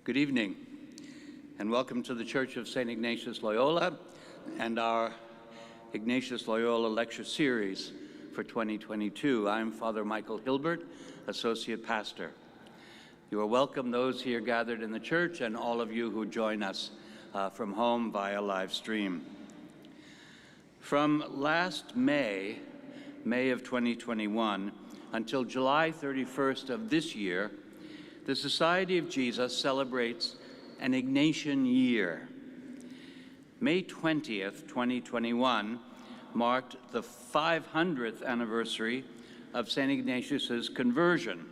Good evening, and welcome to the Church of St. Ignatius Loyola and our Ignatius Loyola Lecture Series for 2022. I'm Father Michael Hilbert, Associate Pastor. You are welcome, those here gathered in the church, and all of you who join us from home via live stream. From last May of 2021, until July 31st of this year, the Society of Jesus celebrates an Ignatian year. May 20th, 2021 marked the 500th anniversary of St. Ignatius's conversion,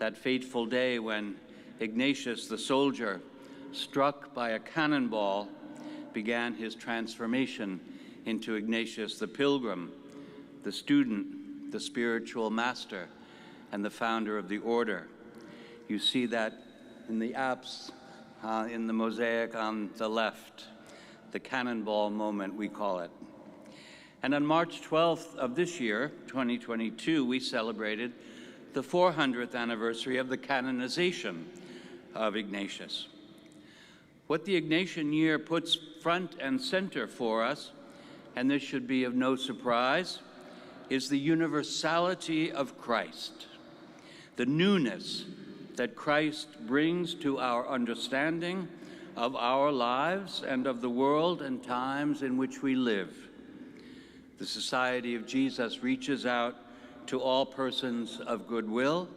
that fateful day when Ignatius, the soldier, struck by a cannonball, began his transformation into Ignatius the pilgrim, the student, the spiritual master, and the founder of the order. You see that in the apse, in the mosaic on the left, the cannonball moment, we call it. And on March 12th of this year, 2022, we celebrated the 400th anniversary of the canonization of Ignatius. What the Ignatian year puts front and center for us, and this should be of no surprise, is the universality of Christ, the newness that Christ brings to our understanding of our lives and of the world and times in which we live. The Society of Jesus reaches out to all persons of goodwill,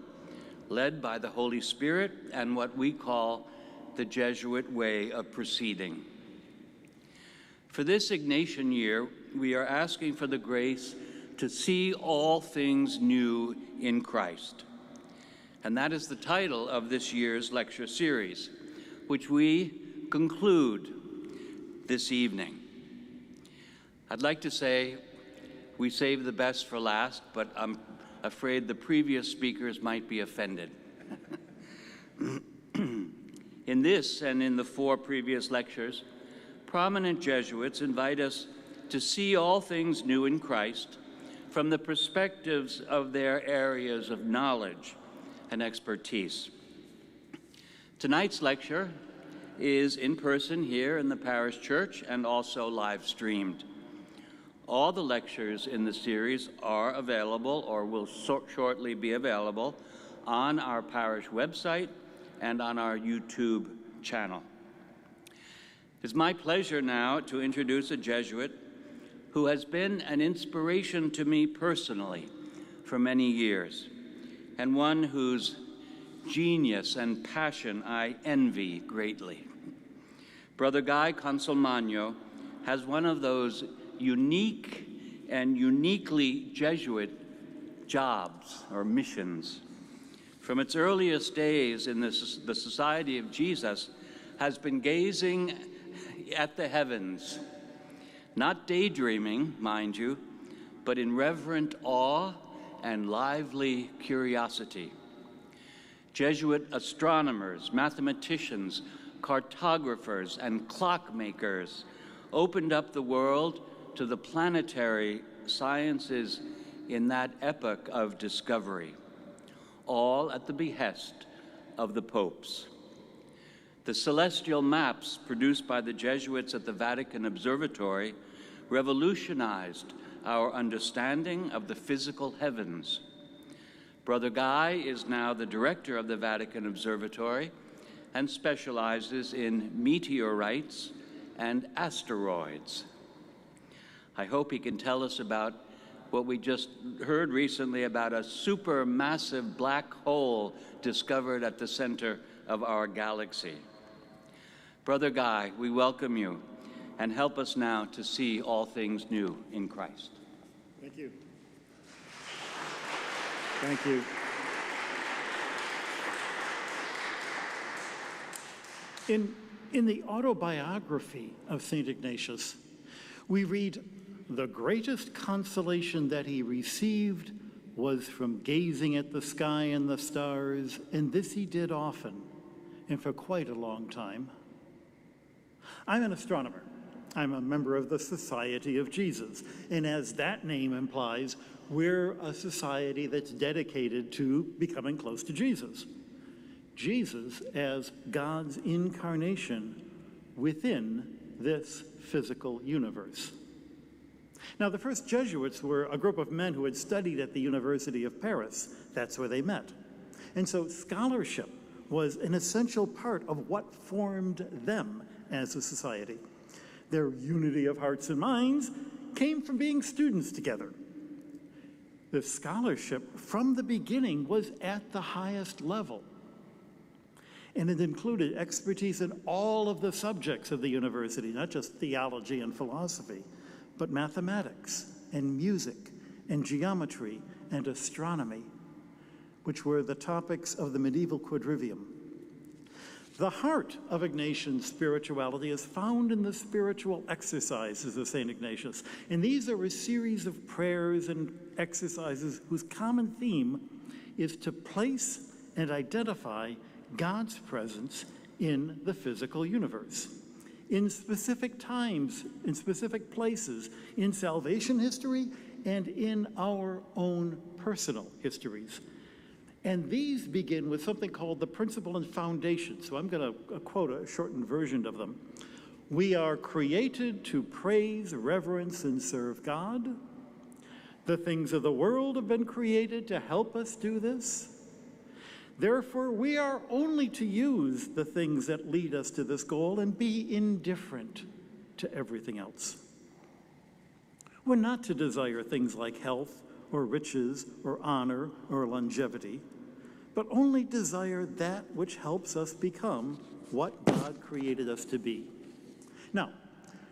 led by the Holy Spirit and what we call the Jesuit way of proceeding. For this Ignatian year, we are asking for the grace to see all things new in Christ. And that is the title of this year's lecture series, which we conclude this evening. I'd like to say we save the best for last, but I'm afraid the previous speakers might be offended. In this and in the 4 previous lectures, prominent Jesuits invite us to see all things new in Christ from the perspectives of their areas of knowledge and expertise. Tonight's lecture is in person here in the parish church and also live streamed. All the lectures in the series are available or will shortly be available on our parish website and on our YouTube channel. It's my pleasure now to introduce a Jesuit who has been an inspiration to me personally for many years, and one whose genius and passion I envy greatly. Brother Guy Consolmagno has one of those unique and uniquely Jesuit jobs or missions. From its earliest days in the Society of Jesus, has been gazing at the heavens, not daydreaming, mind you, but in reverent awe and lively curiosity. Jesuit astronomers, mathematicians, cartographers, and clockmakers opened up the world to the planetary sciences in that epoch of discovery, all at the behest of the popes. The celestial maps produced by the Jesuits at the Vatican Observatory revolutionized our understanding of the physical heavens. Brother Guy is now the director of the Vatican Observatory and specializes in meteorites and asteroids. I hope he can tell us about what we just heard recently about a supermassive black hole discovered at the center of our galaxy. Brother Guy, we welcome you, and help us now to see all things new in Christ. Thank you. Thank you. In the autobiography of St. Ignatius, we read, "The greatest consolation that he received was from gazing at the sky and the stars, and this he did often, and for quite a long time." I'm an astronomer. I'm a member of the Society of Jesus, and as that name implies, we're a society that's dedicated to becoming close to Jesus. Jesus as God's incarnation within this physical universe. Now, the first Jesuits were a group of men who had studied at the University of Paris. That's where they met. And so scholarship was an essential part of what formed them as a society. Their unity of hearts and minds came from being students together. The scholarship from the beginning was at the highest level. And it included expertise in all of the subjects of the university, not just theology and philosophy, but mathematics and music and geometry and astronomy, which were the topics of the medieval quadrivium. The heart of Ignatian spirituality is found in the spiritual exercises of St. Ignatius. And these are a series of prayers and exercises whose common theme is to place and identify God's presence in the physical universe, in specific times, in specific places, in salvation history and in our own personal histories. And these begin with something called the principle and foundation. So I'm going to quote a shortened version of them. We are created to praise, reverence, and serve God. The things of the world have been created to help us do this. Therefore, we are only to use the things that lead us to this goal and be indifferent to everything else. We're not to desire things like health or riches or honor or longevity, but only desire that which helps us become what God created us to be. Now,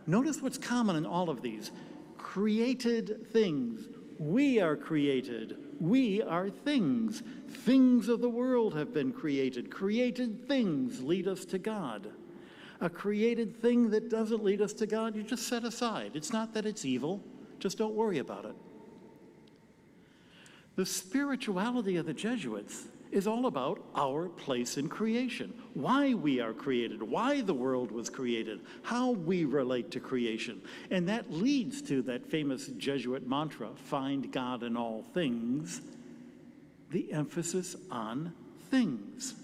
notice what's common in all of these. Created things. We are created. We are things. Things of the world have been created. Created things lead us to God. A created thing that doesn't lead us to God, you just set aside. It's not that it's evil. Just don't worry about it. The spirituality of the Jesuits is all about our place in creation, why we are created, why the world was created, how we relate to creation. And that leads to that famous Jesuit mantra, find God in all things, the emphasis on things.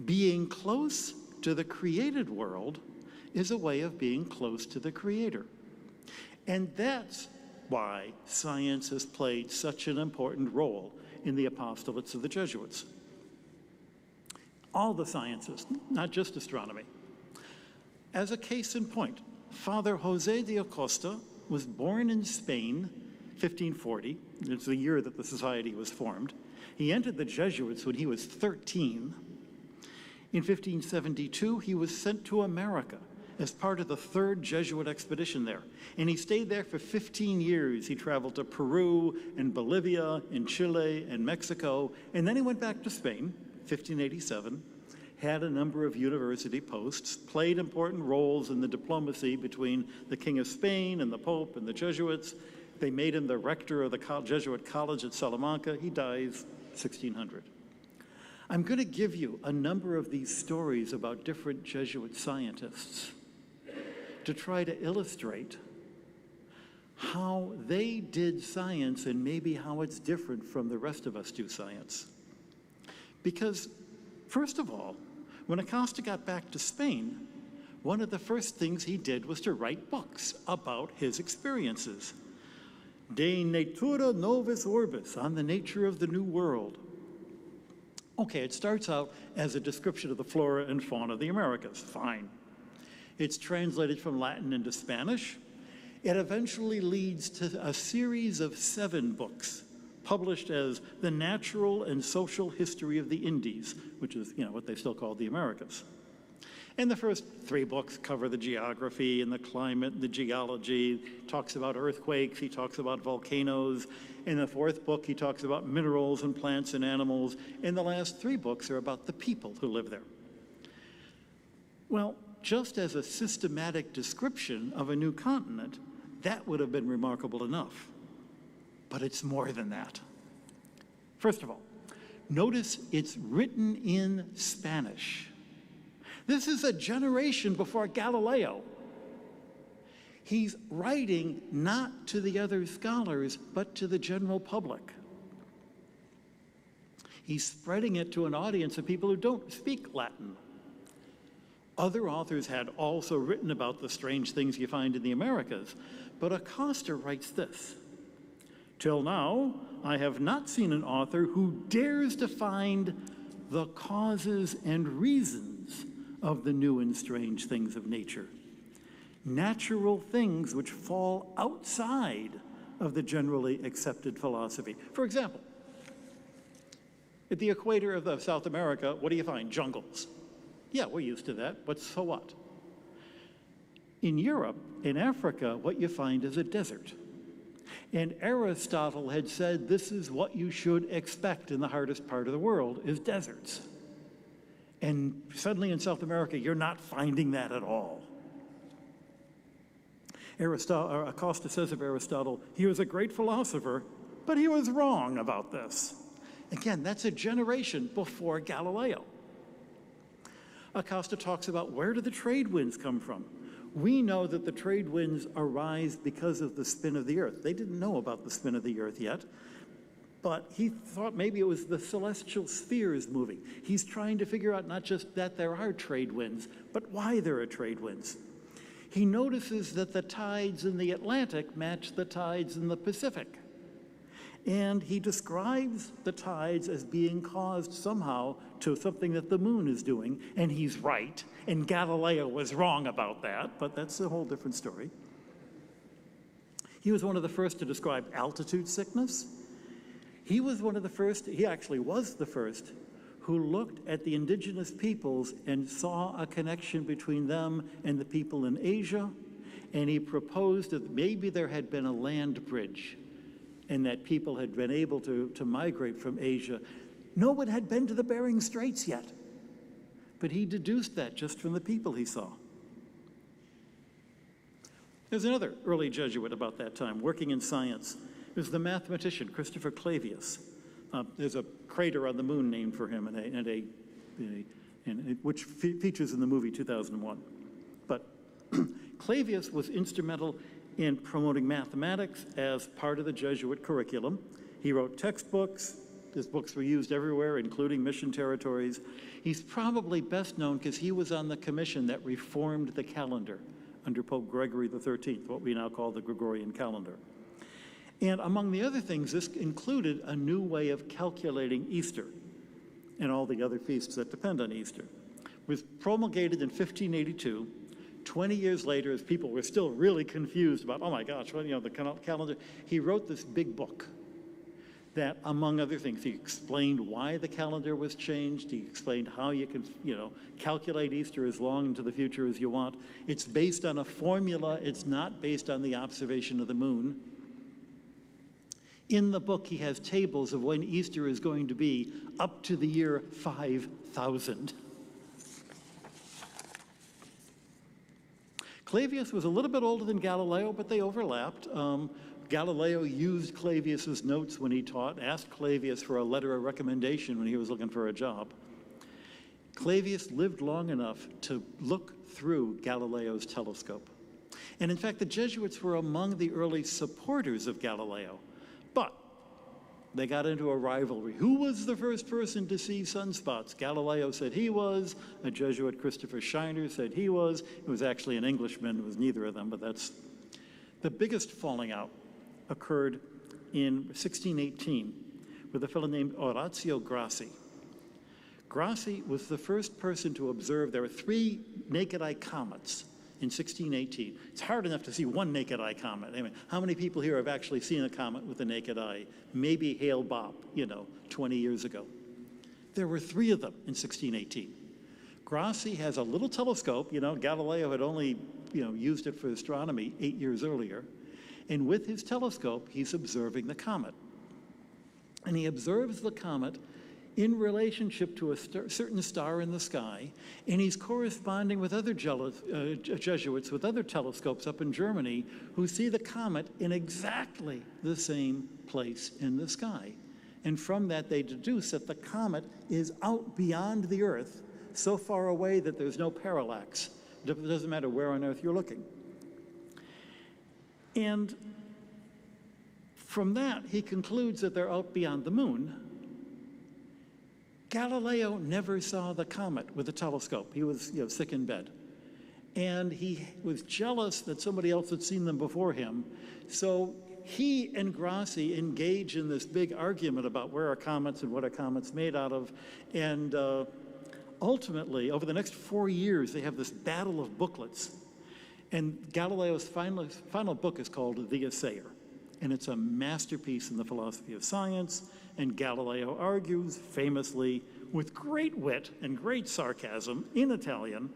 Being close to the created world is a way of being close to the Creator. And that's why science has played such an important role in the apostolates of the Jesuits. All the sciences, not just astronomy. As a case in point, Father José de Acosta was born in Spain, 1540. It's the year that the society was formed. He entered the Jesuits when he was 13. In 1572, he was sent to America as part of the third Jesuit expedition there. And he stayed there for 15 years. He traveled to Peru and Bolivia and Chile and Mexico. And then he went back to Spain, 1587, had a number of university posts, played important roles in the diplomacy between the King of Spain and the Pope and the Jesuits. They made him the rector of the Jesuit College at Salamanca. He dies 1600. I'm going to give you a number of these stories about different Jesuit scientists to try to illustrate how they did science and maybe how it's different from the rest of us do science. Because, first of all, when Acosta got back to Spain, one of the first things he did was to write books about his experiences. De Natura Novus Orbis, on the nature of the new world. Okay, it starts out as a description of the flora and fauna of the Americas. Fine. It's translated from Latin into Spanish. It eventually leads to a series of 7 books published as The Natural and Social History of the Indies, which is, what they still call the Americas. And the first 3 books cover the geography and the climate and the geology. He talks about earthquakes, he talks about volcanoes. In the 4th book, he talks about minerals and plants and animals. And the last 3 books are about the people who live there. Well, just as a systematic description of a new continent, that would have been remarkable enough. But it's more than that. First of all, notice it's written in Spanish. This is a generation before Galileo. He's writing not to the other scholars, but to the general public. He's spreading it to an audience of people who don't speak Latin. Other authors had also written about the strange things you find in the Americas, but Acosta writes this: "Till now, I have not seen an author who dares to find the causes and reasons of the new and strange things of nature, natural things which fall outside of the generally accepted philosophy." For example, at the equator of South America, what do you find? Jungles. Yeah, we're used to that, but so what? In Europe, in Africa, what you find is a desert. And Aristotle had said this is what you should expect in the hardest part of the world, is deserts. And suddenly in South America, you're not finding that at all. Acosta says of Aristotle, he was a great philosopher, but he was wrong about this. Again, that's a generation before Galileo. Acosta talks about, where do the trade winds come from? We know that the trade winds arise because of the spin of the earth. They didn't know about the spin of the earth yet, but he thought maybe it was the celestial spheres moving. He's trying to figure out not just that there are trade winds, but why there are trade winds. He notices that the tides in the Atlantic match the tides in the Pacific. And he describes the tides as being caused somehow to something that the moon is doing, and he's right, and Galileo was wrong about that, but that's a whole different story. He was one of the first to describe altitude sickness. He was one of the first, he actually was the first, who looked at the indigenous peoples and saw a connection between them and the people in Asia, and he proposed that maybe there had been a land bridge and that people had been able to migrate from Asia. No one had been to the Bering Straits yet, but he deduced that just from the people he saw. There's another early Jesuit about that time, working in science. There's the mathematician, Christopher Clavius. There's a crater on the moon named for him, which features in the movie 2001. But Clavius was instrumental in promoting mathematics as part of the Jesuit curriculum. He wrote textbooks. His books were used everywhere, including mission territories. He's probably best known because he was on the commission that reformed the calendar under Pope Gregory XIII, what we now call the Gregorian calendar. And among the other things, this included a new way of calculating Easter and all the other feasts that depend on Easter. It was promulgated in 1582. 20 years later, as people were still really confused about, oh my gosh, well, the calendar, he wrote this big book that, among other things, he explained why the calendar was changed. He explained how you can, calculate Easter as long into the future as you want. It's based on a formula. It's not based on the observation of the moon. In the book, he has tables of when Easter is going to be up to the year 5000. Clavius was a little bit older than Galileo, but they overlapped. Galileo used Clavius's notes when he taught, asked Clavius for a letter of recommendation when he was looking for a job. Clavius lived long enough to look through Galileo's telescope. And in fact, the Jesuits were among the early supporters of Galileo, but they got into a rivalry. Who was the first person to see sunspots? Galileo said he was. A Jesuit, Christopher Scheiner, said he was. It was actually an Englishman. It was neither of them, but that's... The biggest falling out occurred in 1618 with a fellow named Orazio Grassi. Grassi was the first person to observe there were 3 naked-eye comets in 1618. It's hard enough to see one naked-eye comet. I mean, how many people here have actually seen a comet with a naked eye? Maybe Hale-Bopp, 20 years ago. There were 3 of them in 1618. Grassi has a little telescope. Galileo had only, used it for astronomy 8 years earlier. And with his telescope, he's observing the comet. And he observes the comet in relationship to a certain star in the sky, and he's corresponding with other Jesuits with other telescopes up in Germany who see the comet in exactly the same place in the sky. And from that, they deduce that the comet is out beyond the Earth, so far away that there's no parallax. It doesn't matter where on Earth you're looking. And from that, he concludes that they're out beyond the moon. Galileo never saw the comet with a telescope. He was sick in bed. And he was jealous that somebody else had seen them before him. So he and Grassi engage in this big argument about where are comets and what are comets made out of. And ultimately, over the next 4 years, they have this battle of booklets. And Galileo's final book is called The Assayer. And it's a masterpiece in the philosophy of science. And Galileo argues famously, with great wit and great sarcasm in Italian,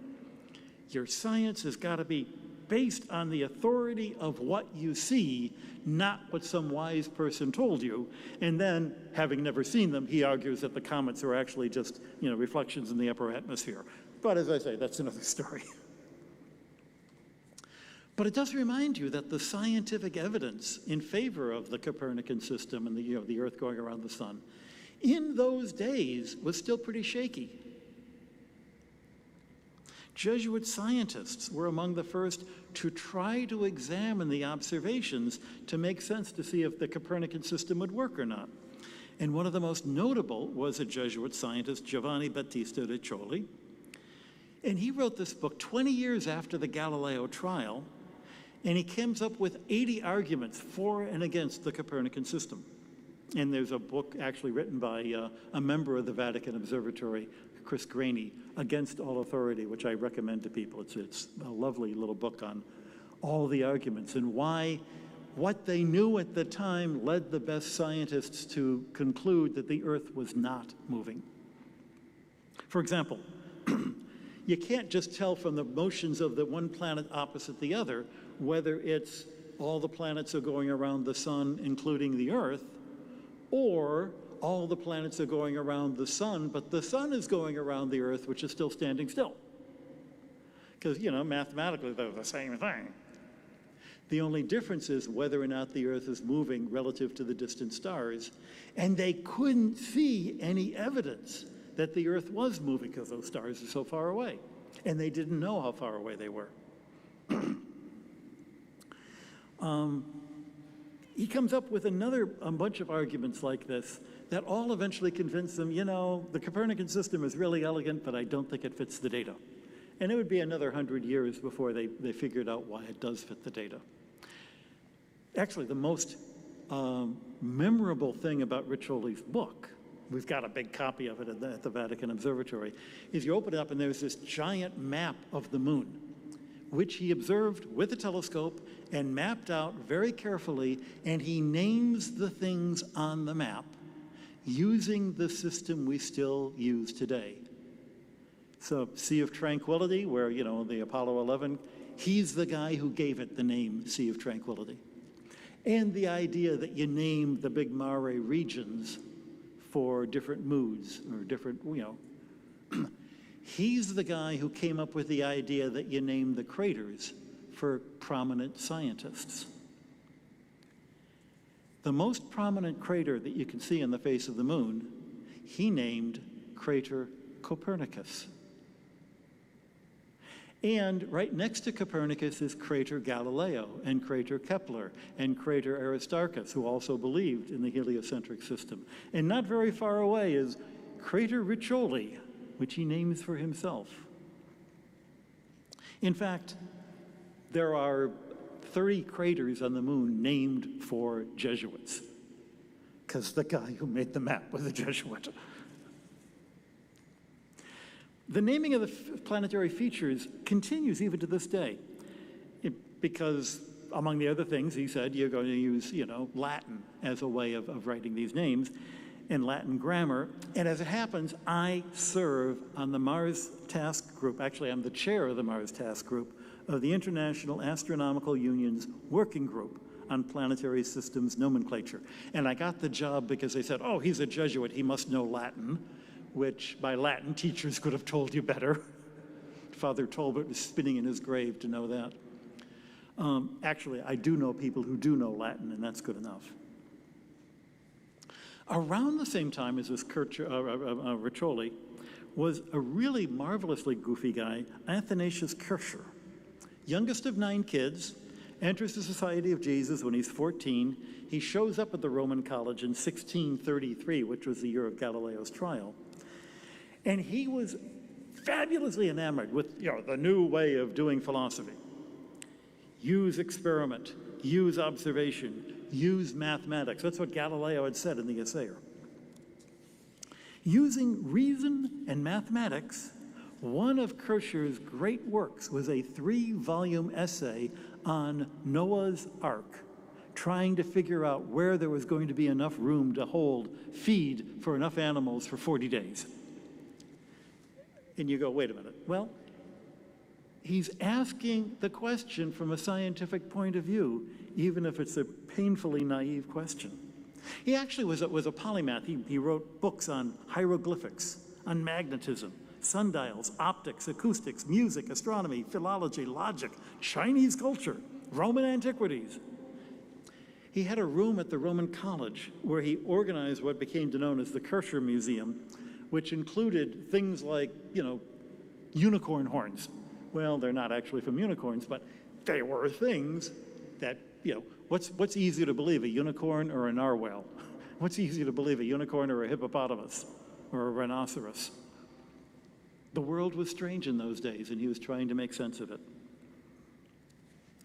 your science has got to be based on the authority of what you see, not what some wise person told you. And then, having never seen them, he argues that the comets are actually just, reflections in the upper atmosphere. But as I say, that's another story. But it does remind you that the scientific evidence in favor of the Copernican system and the Earth going around the sun in those days was still pretty shaky. Jesuit scientists were among the first to try to examine the observations to make sense to see if the Copernican system would work or not. And one of the most notable was a Jesuit scientist, Giovanni Batista Richoli. And he wrote this book 20 years after the Galileo trial, and he comes up with 80 arguments for and against the Copernican system. And there's a book actually written by a member of the Vatican Observatory, Chris Graney, Against All Authority, which I recommend to people. It's a lovely little book on all the arguments and why what they knew at the time led the best scientists to conclude that the Earth was not moving. For example, you can't just tell from the motions of the one planet opposite the other whether it's all the planets are going around the sun, including the Earth, or all the planets are going around the sun, but the sun is going around the Earth, which is still standing still. Because, mathematically, they're the same thing. The only difference is whether or not the Earth is moving relative to the distant stars, and they couldn't see any evidence that the Earth was moving because those stars are so far away, and they didn't know how far away they were. He comes up with a bunch of arguments like this that all eventually convince them, the Copernican system is really elegant, but I don't think it fits the data. And it would be another 100 years before they figured out why it does fit the data. Actually, the most memorable thing about Richoli's book, we've got a big copy of it at the Vatican Observatory, is you open it up and there's this giant map of the moon, which he observed with a telescope and mapped out very carefully, and he names the things on the map using the system we still use today. So Sea of Tranquility, where, the Apollo 11, he's the guy who gave it the name Sea of Tranquility. And the idea that you name the big mare regions for different moods or different, he's the guy who came up with the idea that you name the craters for prominent scientists. The most prominent crater that you can see on the face of the moon, he named Crater Copernicus. And right next to Copernicus is Crater Galileo and Crater Kepler and Crater Aristarchus, who also believed in the heliocentric system. And not very far away is Crater Richoli, which he names for himself. In fact, there are 30 craters on the moon named for Jesuits, because the guy who made the map was a Jesuit. The naming of the planetary features continues even to this day, because among the other things, he said, you're going to use, Latin as a way of writing these names, and Latin grammar. And as it happens, I serve on the Mars Task Group. Actually, I'm the chair of the Mars Task Group of the International Astronomical Union's Working Group on Planetary Systems Nomenclature. And I got the job because they said, oh, he's a Jesuit, he must know Latin, which by Latin teachers could have told you better. Father Tolbert was spinning in his grave to know that. Actually, I do know people who do know Latin, and that's good enough. Around the same time as this Richoli was a really marvelously goofy guy, Athanasius Curser, youngest of 9 kids, enters the Society of Jesus when he's 14. He shows up at the Roman College in 1633, which was the year of Galileo's trial. And he was fabulously enamored with the new way of doing philosophy. Use experiment, use observation, use mathematics. That's what Galileo had said in the Assayer. Using reason and mathematics, one of Curser's great works was a 3-volume essay on Noah's Ark, trying to figure out where there was going to be enough room to hold feed for enough animals for 40 days. And you go, wait a minute. Well, he's asking the question from a scientific point of view, even if it's a painfully naive question. He actually was a polymath. He wrote books on hieroglyphics, on magnetism, sundials, optics, acoustics, music, astronomy, philology, logic, Chinese culture, Roman antiquities. He had a room at the Roman College where he organized what became known as the Curser Museum, which included things like, unicorn horns. Well, they're not actually from unicorns, but they were things that, what's easier to believe, a unicorn or a narwhal? What's easier to believe, a unicorn or a hippopotamus or a rhinoceros? The world was strange in those days, and he was trying to make sense of it.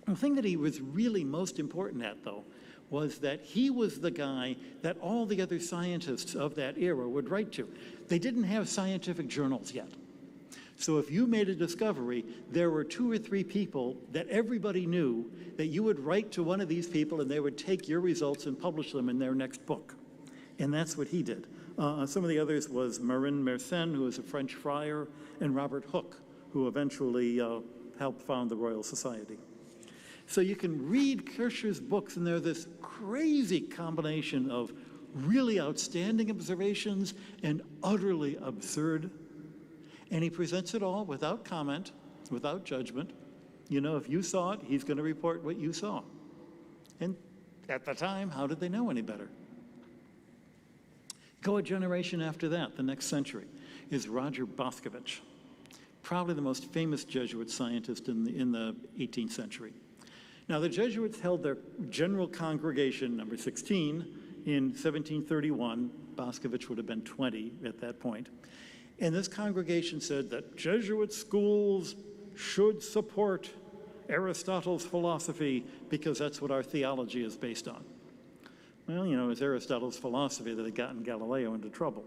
The thing that he was really most important at, though, was that he was the guy that all the other scientists of that era would write to. They didn't have scientific journals yet. So if you made a discovery, there were 2 or 3 people that everybody knew that you would write to one of these people and they would take your results and publish them in their next book. And that's what he did. Some of the others was Marin Mersenne, who was a French friar, and Robert Hooke, who eventually helped found the Royal Society. So you can read Curser's books, and they're this crazy combination of really outstanding observations and utterly absurd. And he presents it all without comment, without judgment. If you saw it, he's going to report what you saw. And at the time, how did they know any better? Go a generation after that, the next century, is Roger Boscovich, probably the most famous Jesuit scientist in the 18th century. Now, the Jesuits held their general congregation, number 16, in 1731. Boscovich would have been 20 at that point. And this congregation said that Jesuit schools should support Aristotle's philosophy because that's what our theology is based on. Well, it was Aristotle's philosophy that had gotten Galileo into trouble.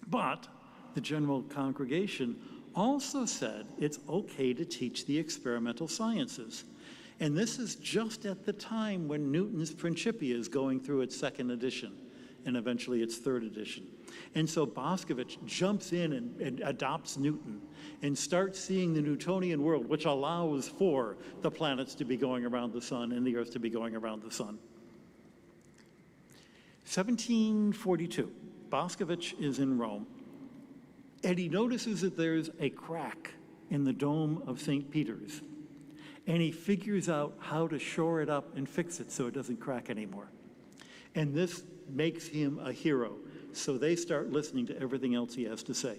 But the general congregation also said it's okay to teach the experimental sciences. And this is just at the time when Newton's Principia is going through its 2nd edition and eventually its 3rd edition. And so Boscovich jumps in and adopts Newton and starts seeing the Newtonian world, which allows for the planets to be going around the sun and the Earth to be going around the sun. 1742, Boscovich is in Rome, and he notices that there's a crack in the dome of St. Peter's, and he figures out how to shore it up and fix it so it doesn't crack anymore. And this makes him a hero, so they start listening to everything else he has to say.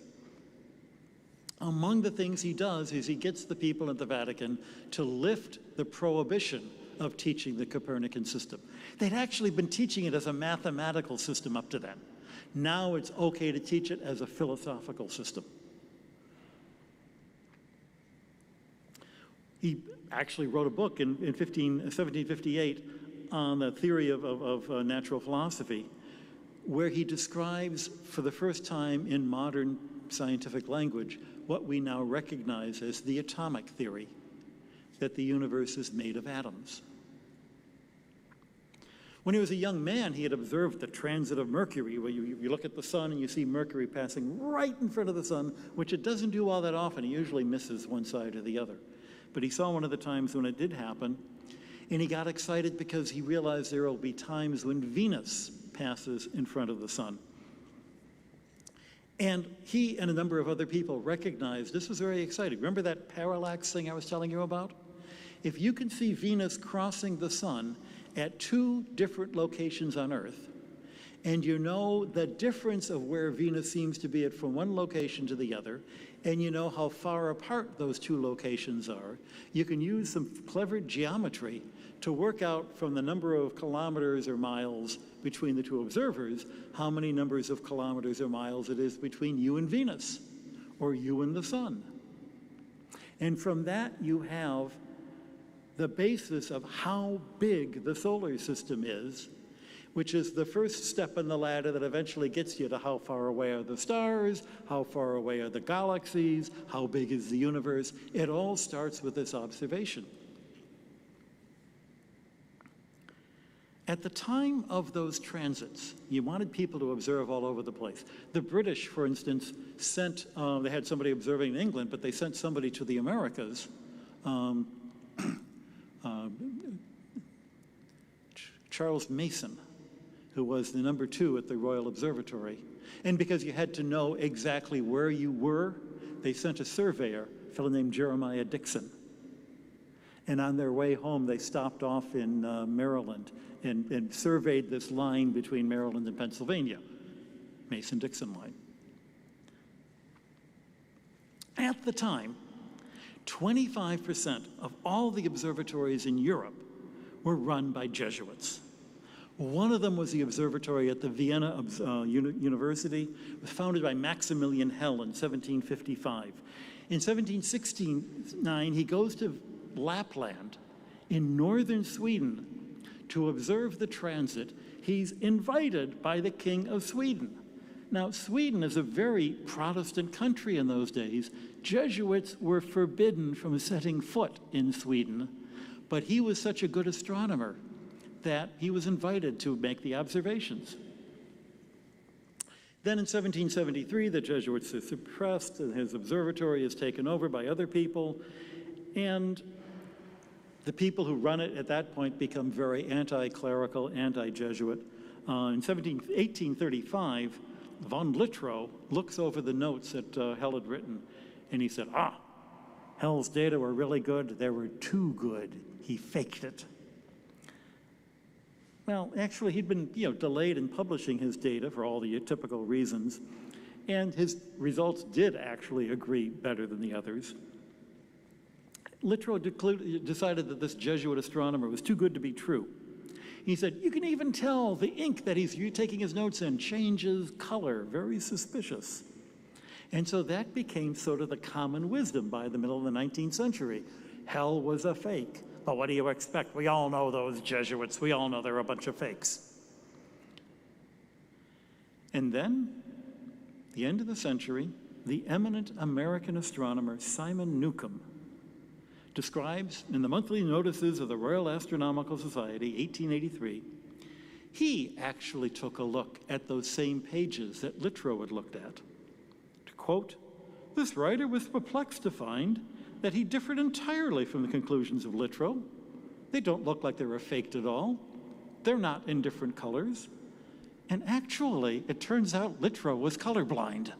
Among the things he does is he gets the people at the Vatican to lift the prohibition of teaching the Copernican system. They'd actually been teaching it as a mathematical system up to then. Now it's okay to teach it as a philosophical system. He actually wrote a book in 1758 on the theory of natural philosophy, where he describes for the first time in modern scientific language what we now recognize as the atomic theory, that the universe is made of atoms. When he was a young man, he had observed the transit of Mercury, where you look at the sun and you see Mercury passing right in front of the sun, which it doesn't do all that often. He usually misses one side or the other. But he saw one of the times when it did happen, and he got excited because he realized there will be times when Venus passes in front of the sun. And he and a number of other people recognized this was very exciting. Remember that parallax thing I was telling you about? If you can see Venus crossing the sun at 2 different locations on Earth, and you know the difference of where Venus seems to be at from one location to the other, and you know how far apart those two locations are, you can use some clever geometry to work out from the number of kilometers or miles between the two observers, how many numbers of kilometers or miles it is between you and Venus, or you and the sun. And from that you have the basis of how big the solar system is, which is the first step in the ladder that eventually gets you to how far away are the stars, how far away are the galaxies, how big is the universe. It all starts with this observation. At the time of those transits, you wanted people to observe all over the place. The British, for instance, sent, they had somebody observing in England, but they sent somebody to the Americas, Charles Mason, who was the number 2 at the Royal Observatory. And because you had to know exactly where you were, they sent a surveyor, a fellow named Jeremiah Dixon. And on their way home, they stopped off in Maryland and surveyed this line between Maryland and Pennsylvania, Mason-Dixon line. At the time, 25% of all the observatories in Europe were run by Jesuits. One of them was the observatory at the Vienna University. It was founded by Maximilian Hell in 1755. In 1769, he goes to Lapland in northern Sweden to observe the transit. He's invited by the King of Sweden. Now, Sweden is a very Protestant country in those days. Jesuits were forbidden from setting foot in Sweden, but he was such a good astronomer that he was invited to make the observations. Then in 1773, the Jesuits are suppressed, and his observatory is taken over by other people, and the people who run it at that point become very anti-clerical, anti-Jesuit. In 1835, von Littrow looks over the notes that Hell had written, and he said, Hell's data were really good. They were too good. He faked it. Well, actually, he'd been delayed in publishing his data for all the typical reasons, and his results did actually agree better than the others. Littrow decided that this Jesuit astronomer was too good to be true. He said, you can even tell the ink that he's taking his notes in changes color, very suspicious. And so that became sort of the common wisdom by the middle of the 19th century. Hell was a fake. But what do you expect? We all know those Jesuits. We all know they're a bunch of fakes. And then, the end of the century, the eminent American astronomer Simon Newcomb describes in the monthly notices of the Royal Astronomical Society, 1883, he actually took a look at those same pages that Littrow had looked at. To quote, this writer was perplexed to find that he differed entirely from the conclusions of Littrow. They don't look like they were faked at all. They're not in different colors. And actually, it turns out Littrow was colorblind.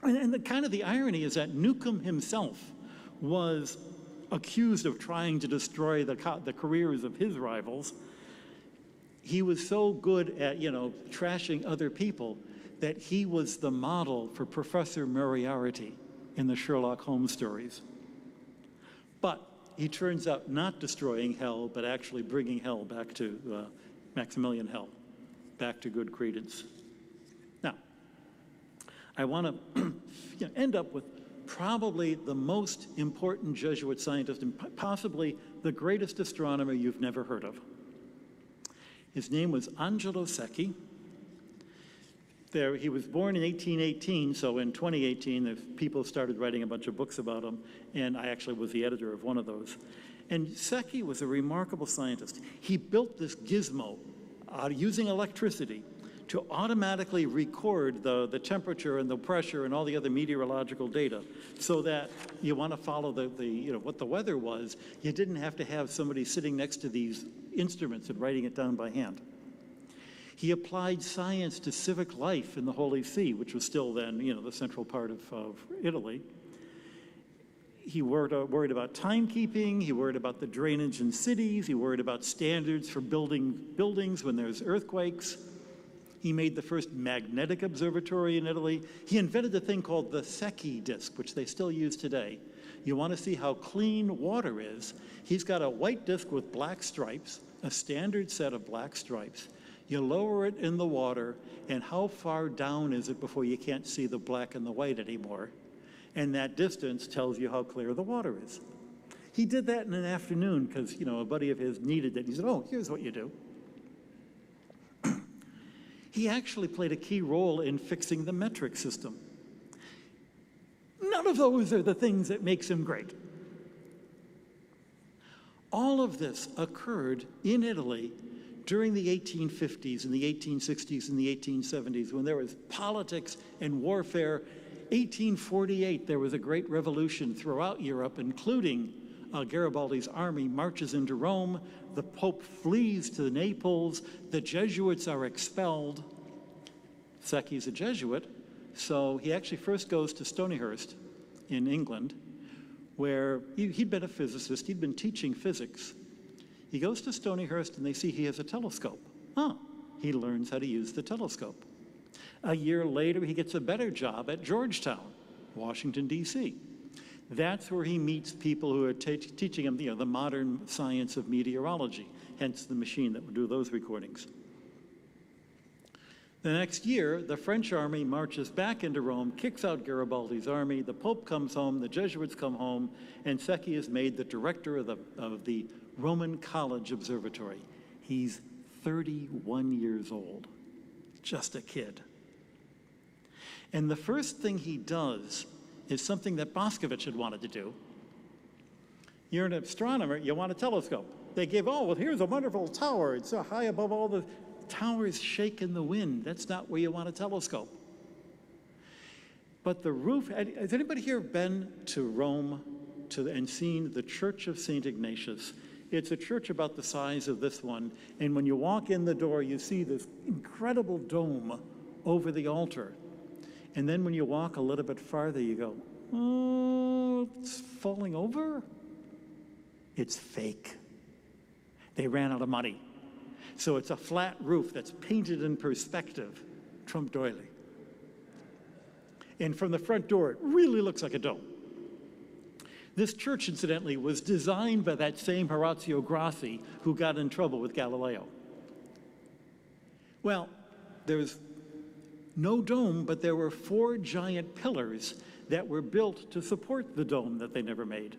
And the irony is that Newcomb himself was accused of trying to destroy the careers of his rivals. He was so good at, trashing other people that he was the model for Professor Moriarty in the Sherlock Holmes stories. But he turns out not destroying Hell, but actually bringing Hell back to Maximilian Hell, back to good credence. Now, I want to end up with probably the most important Jesuit scientist and possibly the greatest astronomer you've never heard of. His name was Angelo Secchi. He was born in 1818, so in 2018, people started writing a bunch of books about him, and I actually was the editor of one of those. And Secchi was a remarkable scientist. He built this gizmo using electricity to automatically record the temperature and the pressure and all the other meteorological data, so that you want to follow what the weather was, you didn't have to have somebody sitting next to these instruments and writing it down by hand. He applied science to civic life in the Holy See, which was still then, the central part of Italy. He worried about timekeeping. He worried about the drainage in cities. He worried about standards for building buildings when there's earthquakes. He made the first magnetic observatory in Italy. He invented a thing called the Secchi Disk, which they still use today. You want to see how clean water is. He's got a white disk with black stripes, a standard set of black stripes. You lower it in the water, and how far down is it before you can't see the black and the white anymore? And that distance tells you how clear the water is. He did that in an afternoon because, a buddy of his needed it. He said, oh, here's what you do. He actually played a key role in fixing the metric system. None of those are the things that makes him great. All of this occurred in Italy during the 1850s and the 1860s and the 1870s when there was politics and warfare. 1848, there was a great revolution throughout Europe, including Garibaldi's army marches into Rome. The Pope flees to Naples. The Jesuits are expelled. Secchi's a Jesuit, so he actually first goes to Stonyhurst in England, where he'd been a physicist. He'd been teaching physics. He goes to Stonyhurst, and they see he has a telescope. He learns how to use the telescope. A year later, he gets a better job at Georgetown, Washington, D.C. That's where he meets people who are teaching him the modern science of meteorology, hence the machine that would do those recordings. The next year, the French army marches back into Rome, kicks out Garibaldi's army, the Pope comes home, the Jesuits come home, and Secchi is made the director of the Roman College Observatory. He's 31 years old, just a kid. And the first thing he does is something that Boscovich had wanted to do. You're an astronomer, you want a telescope. They give, well, here's a wonderful tower. It's so high above all the towers shake in the wind. That's not where you want a telescope. But the roof, has anybody here been to Rome and seen the Church of St. Ignatius? It's a church about the size of this one. And when you walk in the door, you see this incredible dome over the altar. And then when you walk a little bit farther, you go, oh, it's falling over? It's fake. They ran out of money. So it's a flat roof that's painted in perspective, Trump doily. And from the front door, it really looks like a dome. This church, incidentally, was designed by that same Orazio Grassi who got in trouble with Galileo. Well, there's no dome, but there were 4 giant pillars that were built to support the dome that they never made.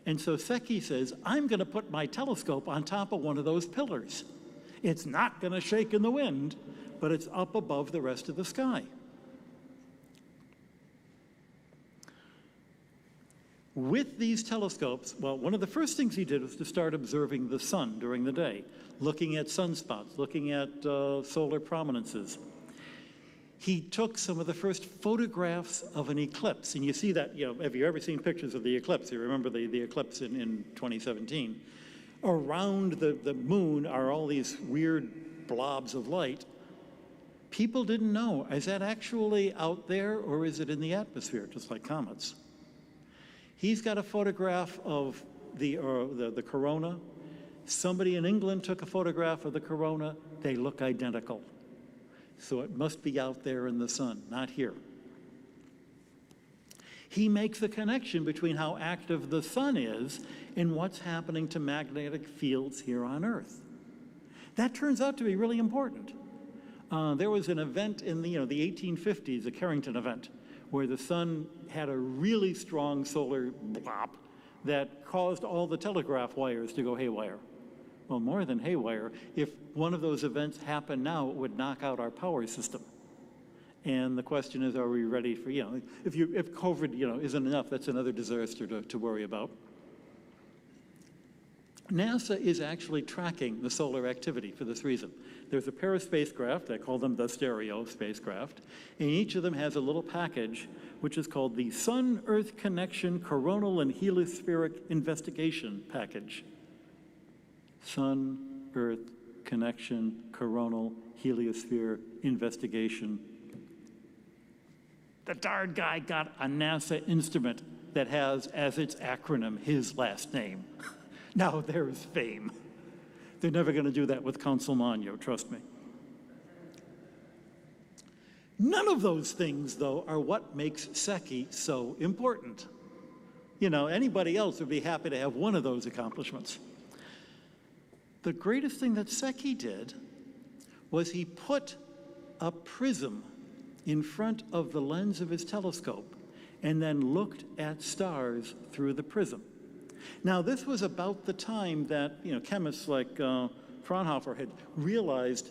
And so Secchi says, I'm going to put my telescope on top of one of those pillars. It's not going to shake in the wind, but it's up above the rest of the sky. With these telescopes, well, one of the first things he did was to start observing the sun during the day, looking at sunspots, looking at solar prominences. He took some of the first photographs of an eclipse, and you see that, have you ever seen pictures of the eclipse? You remember the eclipse in 2017. Around the moon are all these weird blobs of light. People didn't know, is that actually out there or is it in the atmosphere, just like comets? He's got a photograph of the corona. Somebody in England took a photograph of the corona. They look identical. So it must be out there in the sun, not here. He makes a connection between how active the sun is and what's happening to magnetic fields here on Earth. That turns out to be really important. There was an event in the 1850s, the Carrington event, where the sun had a really strong solar blop that caused all the telegraph wires to go haywire. Well, more than haywire, if one of those events happened now, it would knock out our power system. And the question is, are we ready for, if COVID, isn't enough, that's another disaster to worry about. NASA is actually tracking the solar activity for this reason. There's a pair of spacecraft, I call them the stereo spacecraft, and each of them has a little package which is called the Sun-Earth Connection Coronal and Heliospheric Investigation Package. Sun-Earth Connection Coronal Heliosphere Investigation. The darn guy got a NASA instrument that has as its acronym his last name. Now there's fame. They're never going to do that with Consolmagno, trust me. None of those things, though, are what makes Secchi so important. You know, anybody else would be happy to have one of those accomplishments. The greatest thing that Secchi did was he put a prism in front of the lens of his telescope and then looked at stars through the prism. Now, this was about the time that, you know, chemists like Fraunhofer had realized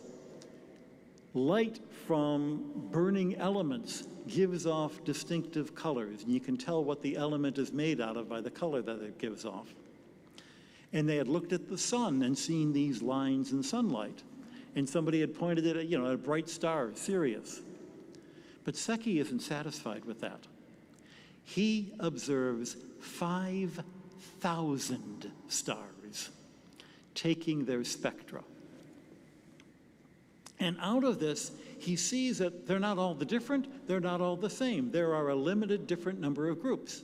light from burning elements gives off distinctive colors, and you can tell what the element is made out of by the color that it gives off. And they had looked at the sun and seen these lines in sunlight, and somebody had pointed it at, you know, a bright star, Sirius. But Secchi isn't satisfied with that. He observes 5,000 stars, taking their spectra. And out of this, he sees that they're not all different, they're not all the same. There are a limited different number of groups.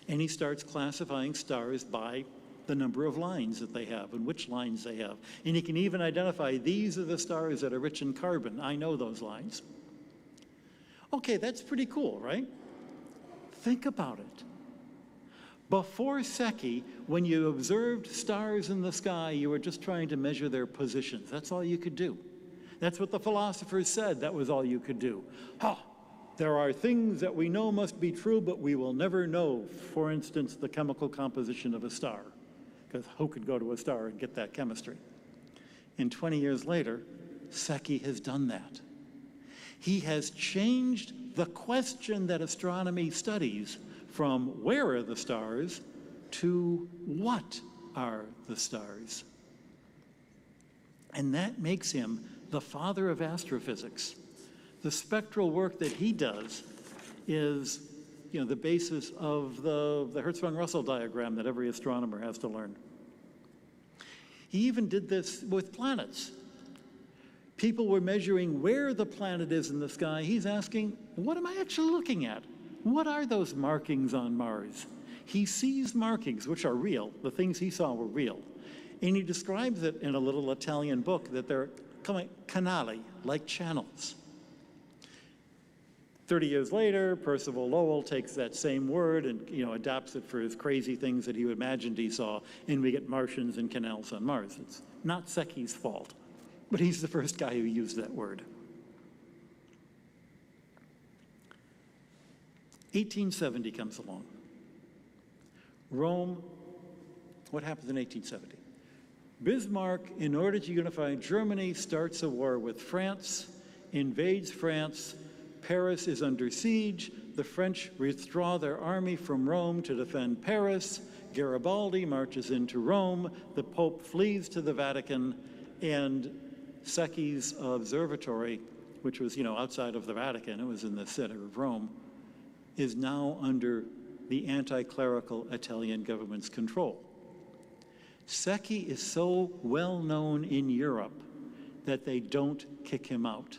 And he starts classifying stars by the number of lines that they have and which lines they have. And he can even identify, these are the stars that are rich in carbon. I know those lines. Okay, that's pretty cool, right? Think about it. Before Secchi, when you observed stars in the sky, you were just trying to measure their positions. That's all you could do. That's what the philosophers said. That was all you could do. There are things that we know must be true, but we will never know, for instance, the chemical composition of a star, because who could go to a star and get that chemistry? And 20 years later, Secchi has done that. He has changed the question that astronomy studies from where are the stars to what are the stars. And that makes him the father of astrophysics. The spectral work that he does is, you know, the basis of the Hertzsprung-Russell diagram that every astronomer has to learn. He even did this with planets. People were measuring where the planet is in the sky. He's asking, what am I actually looking at? What are those markings on Mars? He sees markings, which are real. The things he saw were real. And he describes it in a little Italian book that they're canali, like channels. 30 years later, Percival Lowell takes that same word and, you know, adapts it for his crazy things that he imagined he saw, and we get Martians and canals on Mars. It's not Secchi's fault, but he's the first guy who used that word. 1870 comes along. Rome, what happens in 1870? Bismarck, in order to unify Germany, starts a war with France, invades France. Paris is under siege. The French withdraw their army from Rome to defend Paris. Garibaldi marches into Rome. The Pope flees to the Vatican, and Secchi's observatory, which was, you know, outside of the Vatican, it was in the center of Rome, is now under the anti-clerical Italian government's control. Secchi is so well known in Europe that they don't kick him out.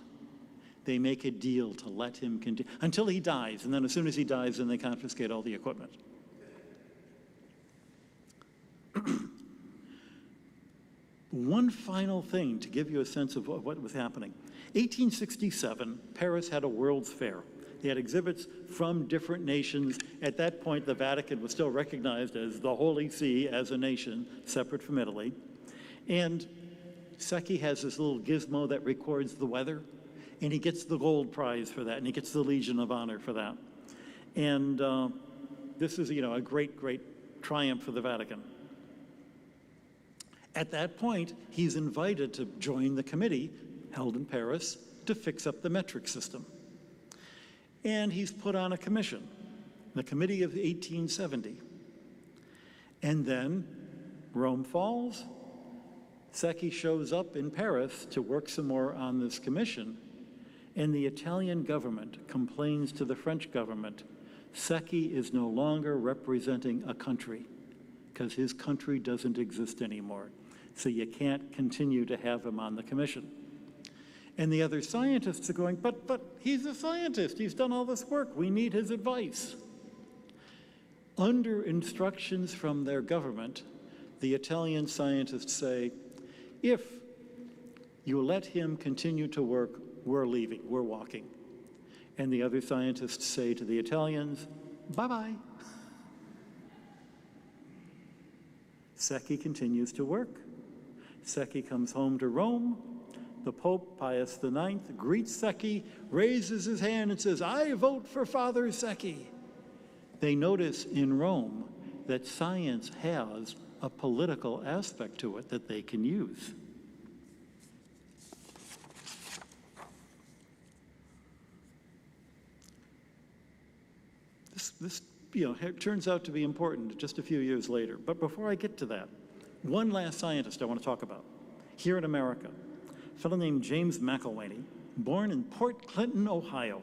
They make a deal to let him continue until he dies, and then as soon as he dies, then they confiscate all the equipment. One final thing to give you a sense of what was happening. 1867, Paris had a World's Fair. They had exhibits from different nations. At that point, the Vatican was still recognized as the Holy See as a nation, separate from Italy. And Secchi has this little gizmo that records the weather, and he gets the gold prize for that, and he gets the Legion of Honor for that. And this is, you know, a great, great triumph for the Vatican. At that point, he's invited to join the committee held in Paris to fix up the metric system. And he's put on a commission, the Committee of 1870. And then Rome falls. Secchi shows up in Paris to work some more on this commission, and the Italian government complains to the French government, Secchi is no longer representing a country because his country doesn't exist anymore. So you can't continue to have him on the commission. And the other scientists are going, but he's a scientist. He's done all this work. We need his advice. Under instructions from their government, the Italian scientists say, if you let him continue to work, we're leaving, we're walking. And the other scientists say to the Italians, bye-bye. Secchi continues to work. Secchi comes home to Rome. The Pope, Pius IX, greets Secchi, raises his hand and says, I vote for Father Secchi. They notice in Rome that science has a political aspect to it that they can use. This turns out to be important just a few years later. But before I get to that, one last scientist I want to talk about. Here in America, a fellow named James Mcelwainey, born in Port Clinton, Ohio,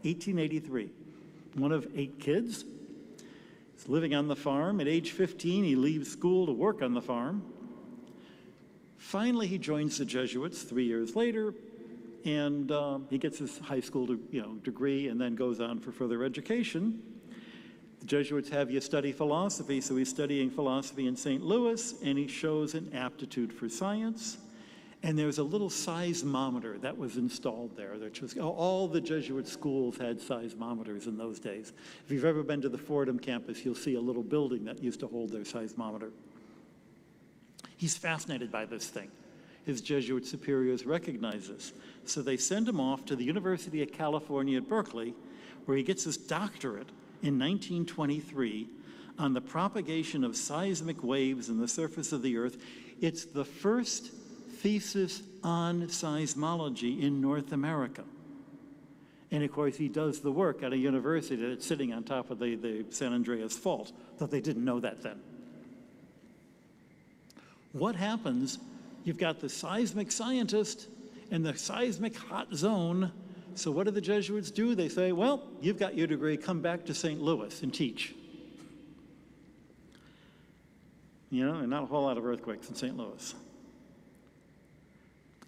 1883. One of 8 kids. He's living on the farm. At age 15, he leaves school to work on the farm. Finally, he joins the Jesuits 3 years later, and he gets his high school degree and then goes on for further education. The Jesuits have you study philosophy, so he's studying philosophy in St. Louis, and he shows an aptitude for science. And there's a little seismometer that was installed there. All the Jesuit schools had seismometers in those days. If you've ever been to the Fordham campus, you'll see a little building that used to hold their seismometer. He's fascinated by this thing. His Jesuit superiors recognize this. So they send him off to the University of California at Berkeley, where he gets his doctorate in 1923 on the propagation of seismic waves in the surface of the Earth. It's the first thesis on seismology in North America. And of course, he does the work at a university that's sitting on top of the San Andreas Fault, though they didn't know that then. What happens? You've got the seismic scientist and the seismic hot zone. So what do the Jesuits do? They say, well, you've got your degree, come back to St. Louis and teach. And not a whole lot of earthquakes in St. Louis.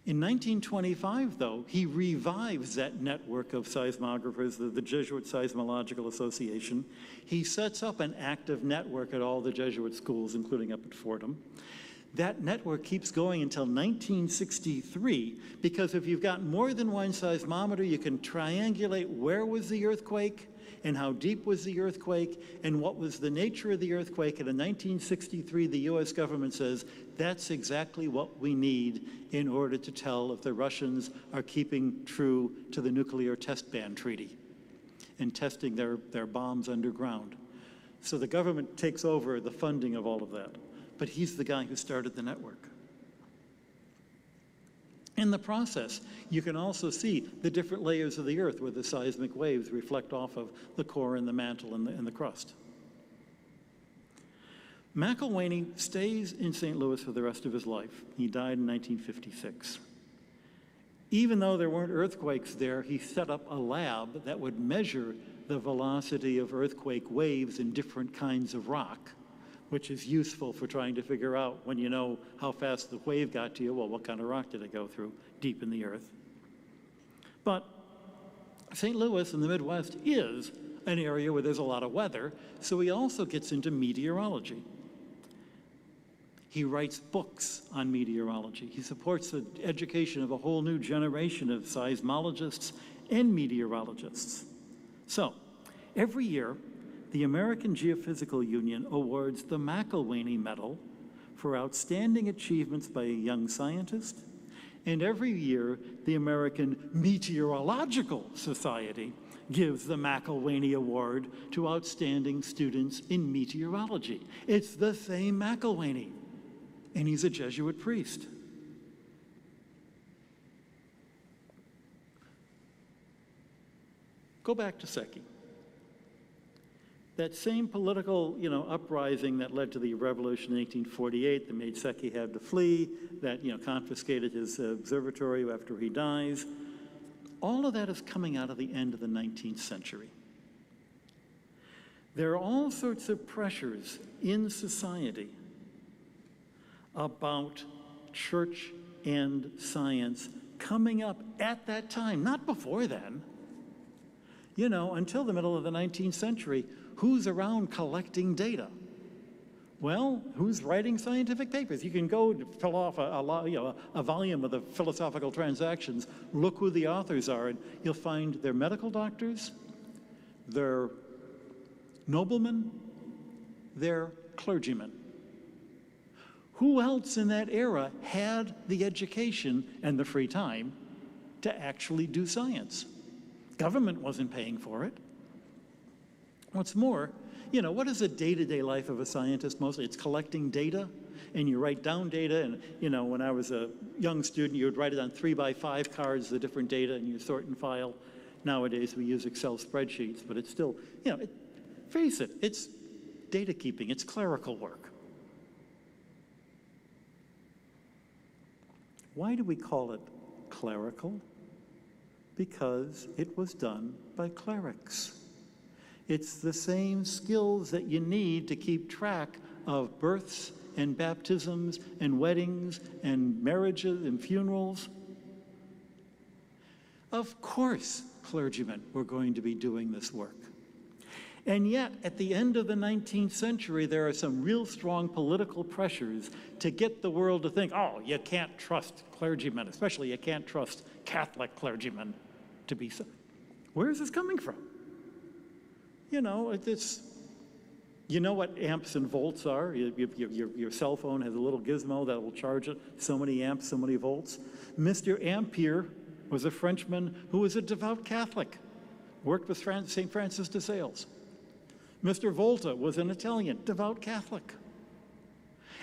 In 1925, though, he revives that network of seismographers, the Jesuit Seismological Association. He sets up an active network at all the Jesuit schools, including up at Fordham. That network keeps going until 1963, because if you've got more than one seismometer, you can triangulate where was the earthquake and how deep was the earthquake and what was the nature of the earthquake. And in 1963, the US government says, that's exactly what we need in order to tell if the Russians are keeping true to the nuclear test ban treaty and testing their bombs underground. So the government takes over the funding of all of that. But he's the guy who started the network. In the process, you can also see the different layers of the Earth where the seismic waves reflect off of the core and the mantle and the crust. Mcelwainey stays in St. Louis for the rest of his life. He died in 1956. Even though there weren't earthquakes there, he set up a lab that would measure the velocity of earthquake waves in different kinds of rock, which is useful for trying to figure out, when you know how fast the wave got to you, well, what kind of rock did it go through deep in the earth? But St. Louis in the Midwest is an area where there's a lot of weather, so he also gets into meteorology. He writes books on meteorology. He supports the education of a whole new generation of seismologists and meteorologists. So, every year, the American Geophysical Union awards the Mcelwainey Medal for outstanding achievements by a young scientist, and every year the American Meteorological Society gives the Mcelwainey Award to outstanding students in meteorology. It's the same Mcelwainey, and he's a Jesuit priest. Go back to Secchi. That same political, uprising that led to the revolution in 1848 that made Secchi have to flee, that, confiscated his observatory after he dies, all of that is coming out of the end of the 19th century. There are all sorts of pressures in society about church and science coming up at that time, not before then. Until the middle of the 19th century, who's around collecting data? Well, who's writing scientific papers? You can go to fill off a volume of the Philosophical Transactions, look who the authors are, and you'll find they're medical doctors, they're noblemen, they're clergymen. Who else in that era had the education and the free time to actually do science? Government wasn't paying for it. What's more, what is the day-to-day life of a scientist mostly? It's collecting data, and you write down data, and when I was a young student, you would write it on 3x5 cards, the different data, and you sort and file. Nowadays, we use Excel spreadsheets, but it's still, face it, it's data keeping, it's clerical work. Why do we call it clerical? Because it was done by clerics. It's the same skills that you need to keep track of births and baptisms and weddings and marriages and funerals. Of course, clergymen were going to be doing this work. And yet, at the end of the 19th century, there are some real strong political pressures to get the world to think, oh, you can't trust clergymen, especially you can't trust Catholic clergymen to be so. Where is this coming from? You know what amps and volts are? Your cell phone has a little gizmo that will charge it so many amps, so many volts. Mr. Ampere was a Frenchman who was a devout Catholic, worked with St. Francis de Sales. Mr. Volta was an Italian, devout Catholic.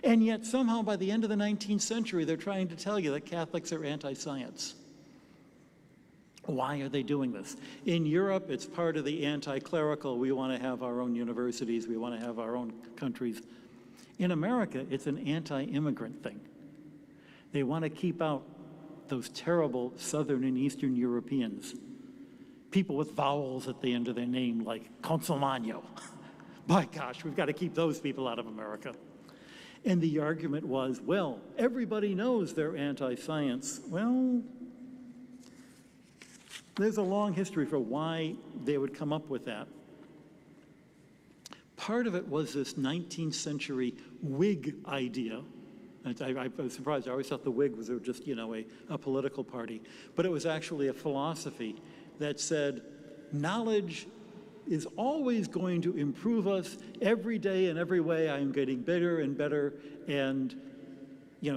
And yet somehow by the end of the 19th century, they're trying to tell you that Catholics are anti-science. Why are they doing this? In Europe, it's part of the anti-clerical. We want to have our own universities. We want to have our own countries. In America, it's an anti-immigrant thing. They want to keep out those terrible Southern and Eastern Europeans. People with vowels at the end of their name, like Consolmagno. By gosh, we've got to keep those people out of America. And the argument was, well, everybody knows they're anti-science. Well, there's a long history for why they would come up with that. Part of it was this 19th century Whig idea. I was surprised. I always thought the Whig was just, a political party. But it was actually a philosophy that said knowledge is always going to improve us every day in every way. I am getting better and better. And,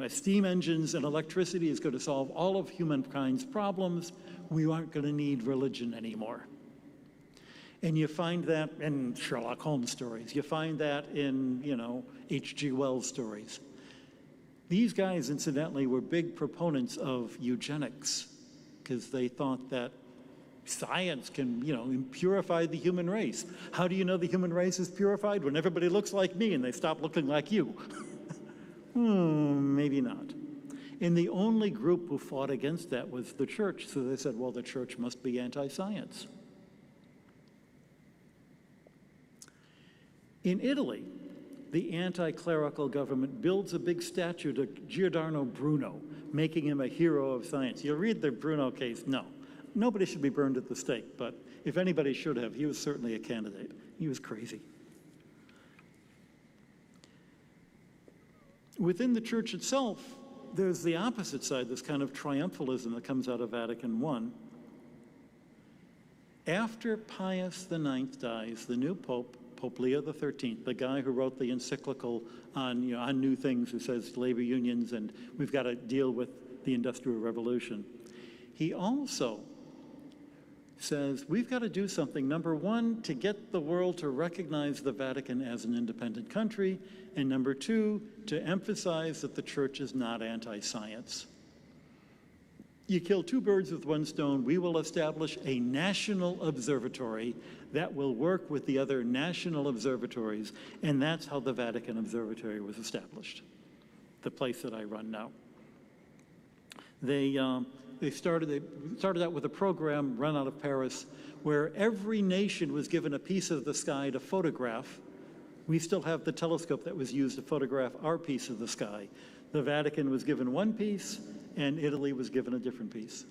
steam engines and electricity is going to solve all of humankind's problems. We aren't going to need religion anymore. And you find that in Sherlock Holmes stories. You find that in, H.G. Wells stories. These guys, incidentally, were big proponents of eugenics because they thought that science can, purify the human race. How do you know the human race is purified? When everybody looks like me and they stop looking like you. Maybe not. And the only group who fought against that was the church. So they said, well, the church must be anti-science. In Italy, the anti-clerical government builds a big statue to Giordano Bruno, making him a hero of science. You'll read the Bruno case. No. Nobody should be burned at the stake, but if anybody should have, he was certainly a candidate. He was crazy. Within the church itself, there's the opposite side, this kind of triumphalism that comes out of Vatican I. After Pius IX dies, the new Pope, Pope Leo XIII, the guy who wrote the encyclical on new things, who says labor unions and we've got to deal with the Industrial Revolution, he also says we've got to do something, number one, to get the world to recognize the Vatican as an independent country, and number two, to emphasize that the church is not anti-science. You kill two birds with one stone. We will establish a national observatory that will work with the other national observatories, and that's how the Vatican Observatory was established, the place that I run now. They started out with a program run out of Paris where every nation was given a piece of the sky to photograph. We still have the telescope that was used to photograph our piece of the sky. The Vatican was given one piece, and Italy was given a different piece.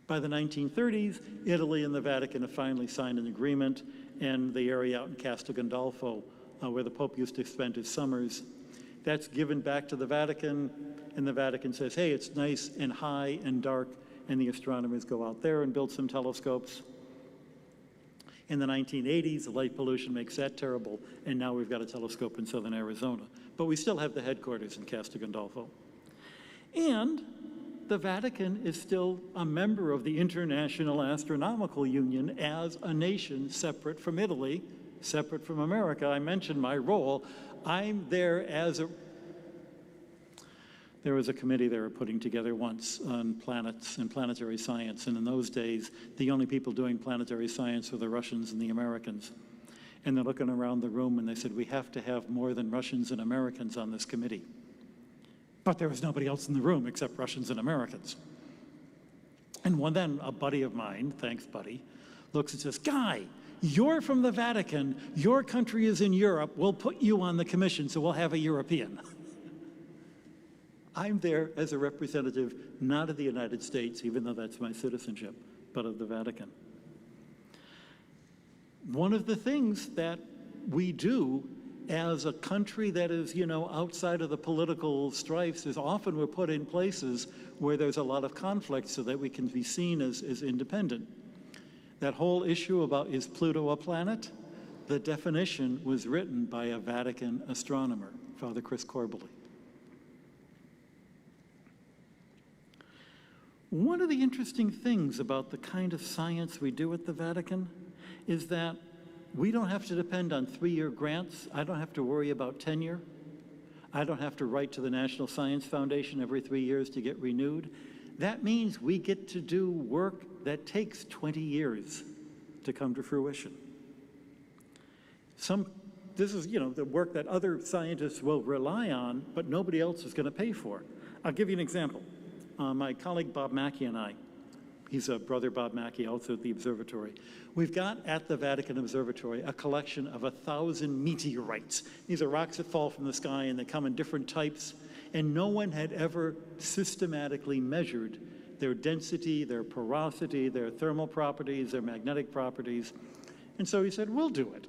By the 1930s, Italy and the Vatican have finally signed an agreement, and the area out in Castel Gandolfo, where the Pope used to spend his summers, that's given back to the Vatican, and the Vatican says, hey, it's nice and high and dark, and the astronomers go out there and build some telescopes. In the 1980s, the light pollution makes that terrible, and now we've got a telescope in southern Arizona. But we still have the headquarters in Castel Gandolfo. And the Vatican is still a member of the International Astronomical Union as a nation separate from Italy, separate from America. I mentioned my role. I'm there as a... There was a committee they were putting together once on planets and planetary science, and in those days, the only people doing planetary science were the Russians and the Americans. And they're looking around the room and they said, we have to have more than Russians and Americans on this committee. But there was nobody else in the room except Russians and Americans. And then a buddy of mine, thanks buddy, looks and says, Guy, you're from the Vatican, your country is in Europe, we'll put you on the commission so we'll have a European. I'm there as a representative, not of the United States, even though that's my citizenship, but of the Vatican. One of the things that we do as a country that is, outside of the political strifes is often we're put in places where there's a lot of conflict so that we can be seen as independent. That whole issue about is Pluto a planet? The definition was written by a Vatican astronomer, Father Chris Corbally. One of the interesting things about the kind of science we do at the Vatican is that we don't have to depend on 3-year grants. I don't have to worry about tenure. I don't have to write to the National Science Foundation every 3 years to get renewed. That means we get to do work that takes 20 years to come to fruition. This is, the work that other scientists will rely on, but nobody else is going to pay for. I'll give you an example. My colleague Bob Mackey and I, he's a brother Bob Mackey, also at the observatory. We've got at the Vatican Observatory a collection of 1,000 meteorites. These are rocks that fall from the sky and they come in different types, and no one had ever systematically measured their density, their porosity, their thermal properties, their magnetic properties. And so he said, we'll do it.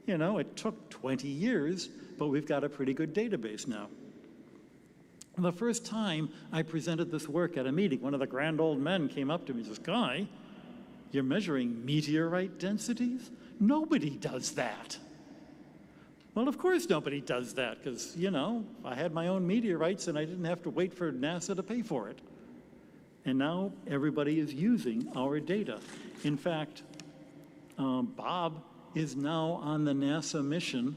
It took 20 years, but we've got a pretty good database now. The first time I presented this work at a meeting, one of the grand old men came up to me and says, Guy, you're measuring meteorite densities? Nobody does that. Well, of course nobody does that, because, I had my own meteorites and I didn't have to wait for NASA to pay for it. And now everybody is using our data. In fact, Bob is now on the NASA mission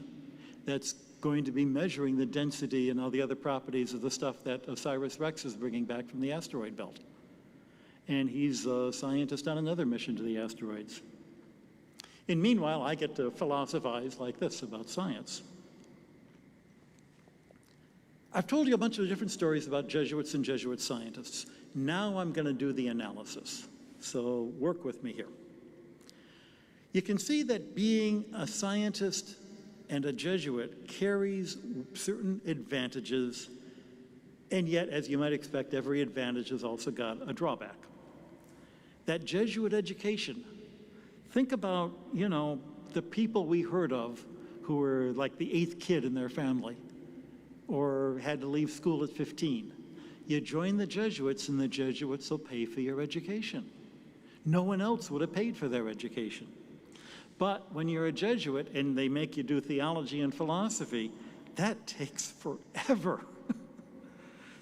that's going to be measuring the density and all the other properties of the stuff that OSIRIS-REx is bringing back from the asteroid belt. And he's a scientist on another mission to the asteroids. And meanwhile, I get to philosophize like this about science. I've told you a bunch of different stories about Jesuits and Jesuit scientists. Now I'm going to do the analysis. So work with me here. You can see that being a scientist and a Jesuit carries certain advantages, and yet, as you might expect, every advantage has also got a drawback. That Jesuit education, think about, the people we heard of who were like the 8th kid in their family, or had to leave school at 15. You join the Jesuits, and the Jesuits will pay for your education. No one else would have paid for their education. But when you're a Jesuit and they make you do theology and philosophy, that takes forever.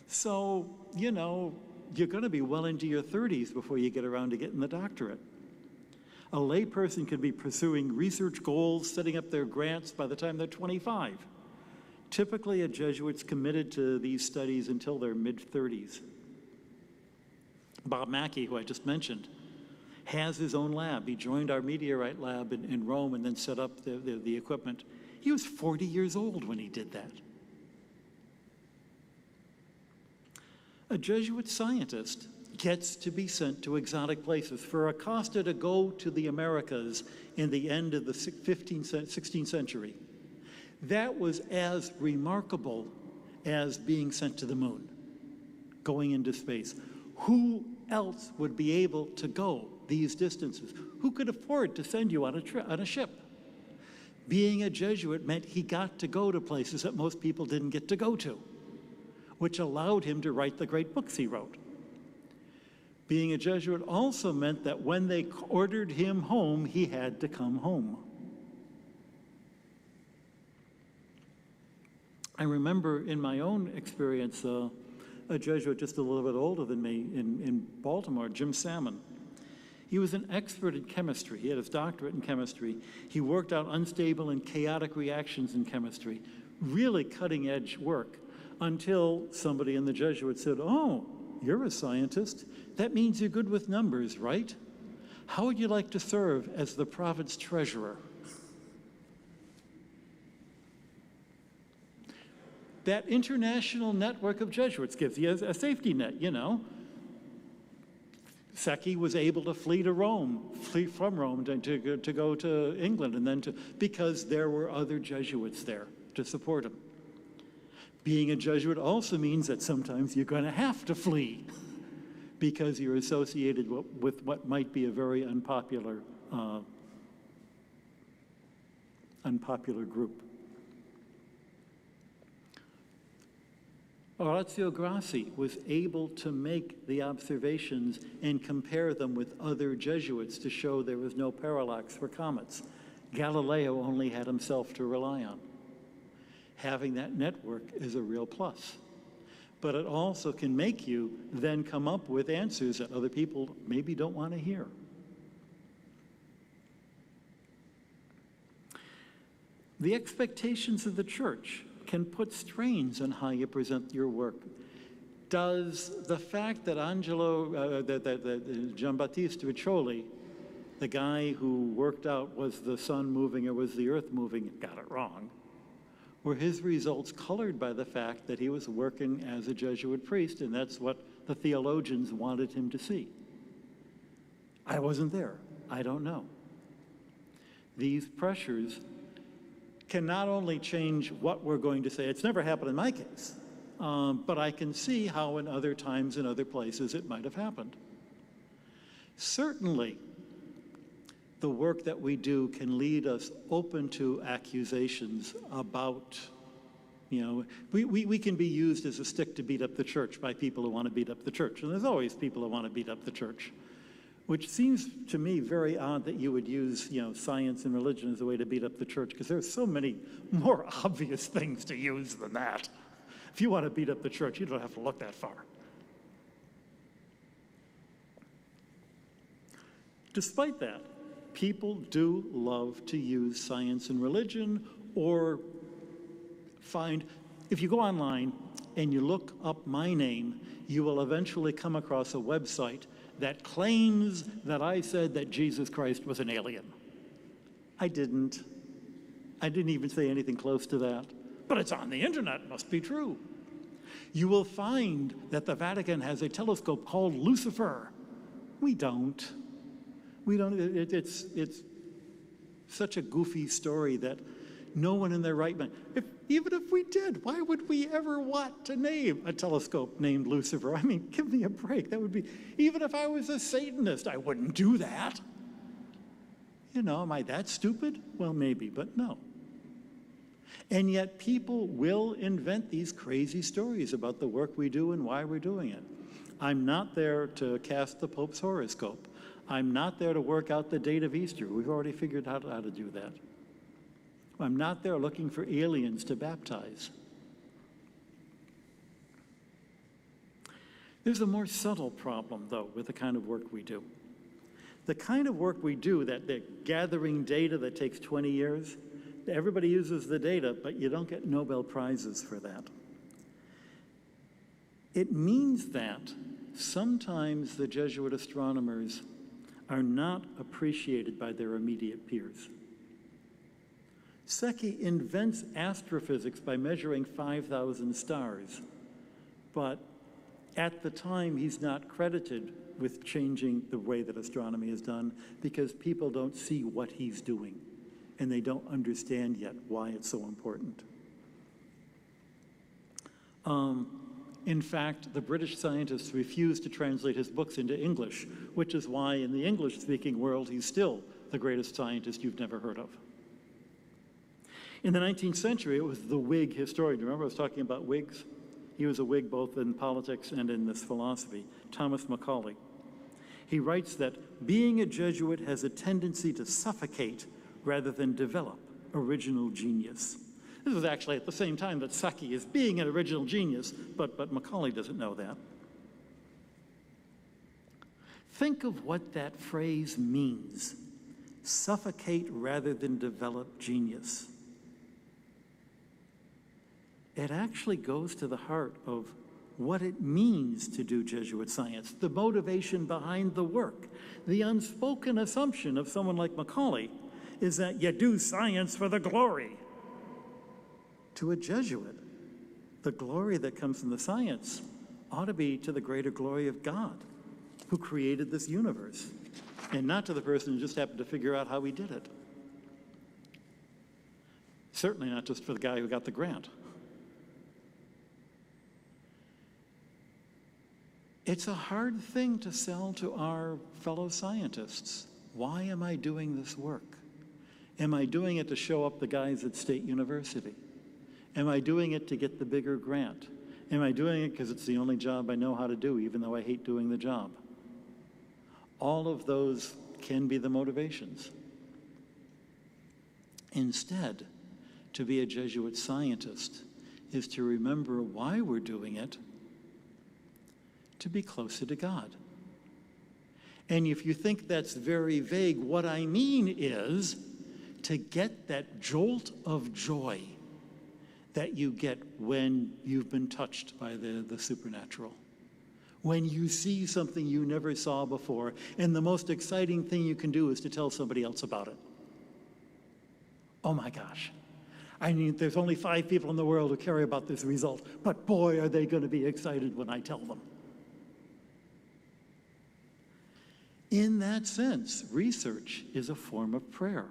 So, you're going to be well into your 30s before you get around to getting the doctorate. A layperson could be pursuing research goals, setting up their grants by the time they're 25. Typically, a Jesuit's committed to these studies until their mid-30s. Bob Mackey, who I just mentioned, has his own lab. He joined our meteorite lab in Rome and then set up the equipment. He was 40 years old when he did that. A Jesuit scientist gets to be sent to exotic places. For Acosta to go to the Americas in the end of the 16th century, that was as remarkable as being sent to the moon, going into space. Who else would be able to go these distances? Who could afford to send you on a ship? Being a Jesuit meant he got to go to places that most people didn't get to go to, which allowed him to write the great books he wrote. Being a Jesuit also meant that when they ordered him home, he had to come home. I remember in my own experience, a Jesuit just a little bit older than me in Baltimore, Jim Salmon. He was an expert in chemistry. He had his doctorate in chemistry. He worked out unstable and chaotic reactions in chemistry, really cutting-edge work, until somebody in the Jesuit said, "Oh, you're a scientist. That means you're good with numbers, right? How would you like to serve as the province treasurer?" That international network of Jesuits gives you a safety net, you know. Secchi was able to flee from Rome to go to England, and then because there were other Jesuits there to support him. Being a Jesuit also means that sometimes you're going to have to flee because you're associated with what might be a very unpopular group. Orazio Grassi was able to make the observations and compare them with other Jesuits to show there was no parallax for comets. Galileo only had himself to rely on. Having that network is a real plus. But it also can make you then come up with answers that other people maybe don't want to hear. The expectations of the church can put strains on how you present your work. Does the fact that Giambattista Richoli, the guy who worked out was the sun moving or was the earth moving, got it wrong, were his results colored by the fact that he was working as a Jesuit priest, and that's what the theologians wanted him to see? I wasn't there. I don't know. These pressures can not only change what we're going to say, it's never happened in my case, but I can see how in other times and other places it might have happened. Certainly, the work that we do can lead us open to accusations about, you know, we can be used as a stick to beat up the church by people who want to beat up the church. And there's always people who want to beat up the church, which seems to me very odd that you would use, you know, science and religion as a way to beat up the church, because there's so many more obvious things to use than that. If you want to beat up the church, you don't have to look that far. Despite that, people do love to use science and religion, or if you go online and you look up my name, you will eventually come across a website that claims that I said that Jesus Christ was an alien. I didn't. I didn't even say anything close to that. But it's on the internet, it must be true. You will find that the Vatican has a telescope called Lucifer. We don't. It's such a goofy story that no one in their right mind, even if we did, why would we ever want to name a telescope named Lucifer? I mean, give me a break. That would be, even if I was a Satanist, I wouldn't do that. You know, am I that stupid? Well, maybe, but no. And yet people will invent these crazy stories about the work we do and why we're doing it. I'm not there to cast the Pope's horoscope. I'm not there to work out the date of Easter. We've already figured out how to do that. I'm not there looking for aliens to baptize. There's a more subtle problem, though, with the kind of work we do. The kind of work we do, that gathering data that takes 20 years, everybody uses the data, but you don't get Nobel Prizes for that. It means that sometimes the Jesuit astronomers are not appreciated by their immediate peers. Secchi invents astrophysics by measuring 5,000 stars, but at the time he's not credited with changing the way that astronomy is done because people don't see what he's doing and they don't understand yet why it's so important. In fact, the British scientists refused to translate his books into English, which is why in the English-speaking world, he's still the greatest scientist you've never heard of. In the 19th century, it was the Whig historian. Remember I was talking about Whigs? He was a Whig both in politics and in this philosophy, Thomas Macaulay. He writes that being a Jesuit has a tendency to suffocate rather than develop original genius. This was actually at the same time that Secchi is being an original genius, but Macaulay doesn't know that. Think of what that phrase means. Suffocate rather than develop genius. It actually goes to the heart of what it means to do Jesuit science, the motivation behind the work. The unspoken assumption of someone like Macaulay is that you do science for the glory. To a Jesuit, the glory that comes from the science ought to be to the greater glory of God, who created this universe, and not to the person who just happened to figure out how he did it. Certainly not just for the guy who got the grant. It's a hard thing to sell to our fellow scientists. Why am I doing this work? Am I doing it to show up the guys at State University? Am I doing it to get the bigger grant? Am I doing it because it's the only job I know how to do, even though I hate doing the job? All of those can be the motivations. Instead, to be a Jesuit scientist is to remember why we're doing it, to be closer to God. And if you think that's very vague, what I mean is to get that jolt of joy that you get when you've been touched by the supernatural. When you see something you never saw before, and the most exciting thing you can do is to tell somebody else about it. Oh my gosh. I mean, there's only 5 people in the world who care about this result, but boy, are they going to be excited when I tell them. In that sense, research is a form of prayer.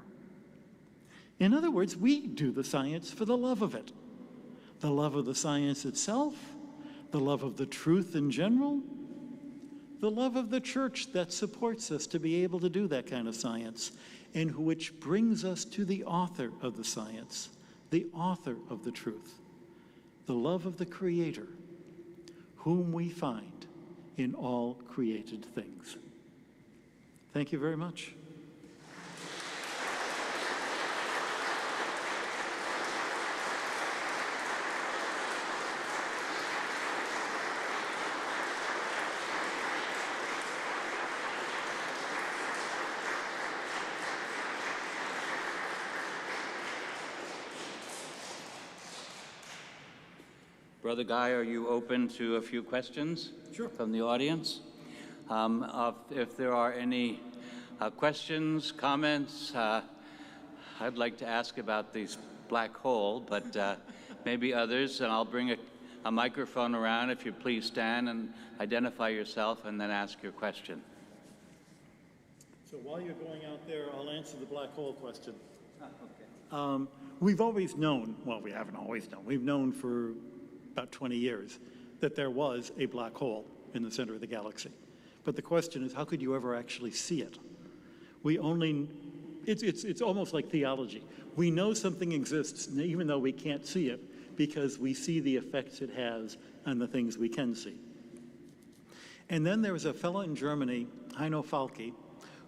In other words, we do the science for the love of it. The love of the science itself, the love of the truth in general, the love of the church that supports us to be able to do that kind of science, and which brings us to the author of the science, the author of the truth, the love of the Creator, whom we find in all created things. Thank you very much. Brother Guy, are you open to a few questions? Sure. From the audience? If there are any questions, comments, I'd like to ask about this black hole, but maybe others, and I'll bring a microphone around. If you please stand and identify yourself and then ask your question. So while you're going out there, I'll answer the black hole question. Okay. We've always known, well, we haven't always known, we've known for about 20 years that there was a black hole in the center of the galaxy. But the question is, how could you ever actually see it? It's almost like theology. We know something exists, even though we can't see it, because we see the effects it has on the things we can see. And then there was a fellow in Germany, Heino Falke,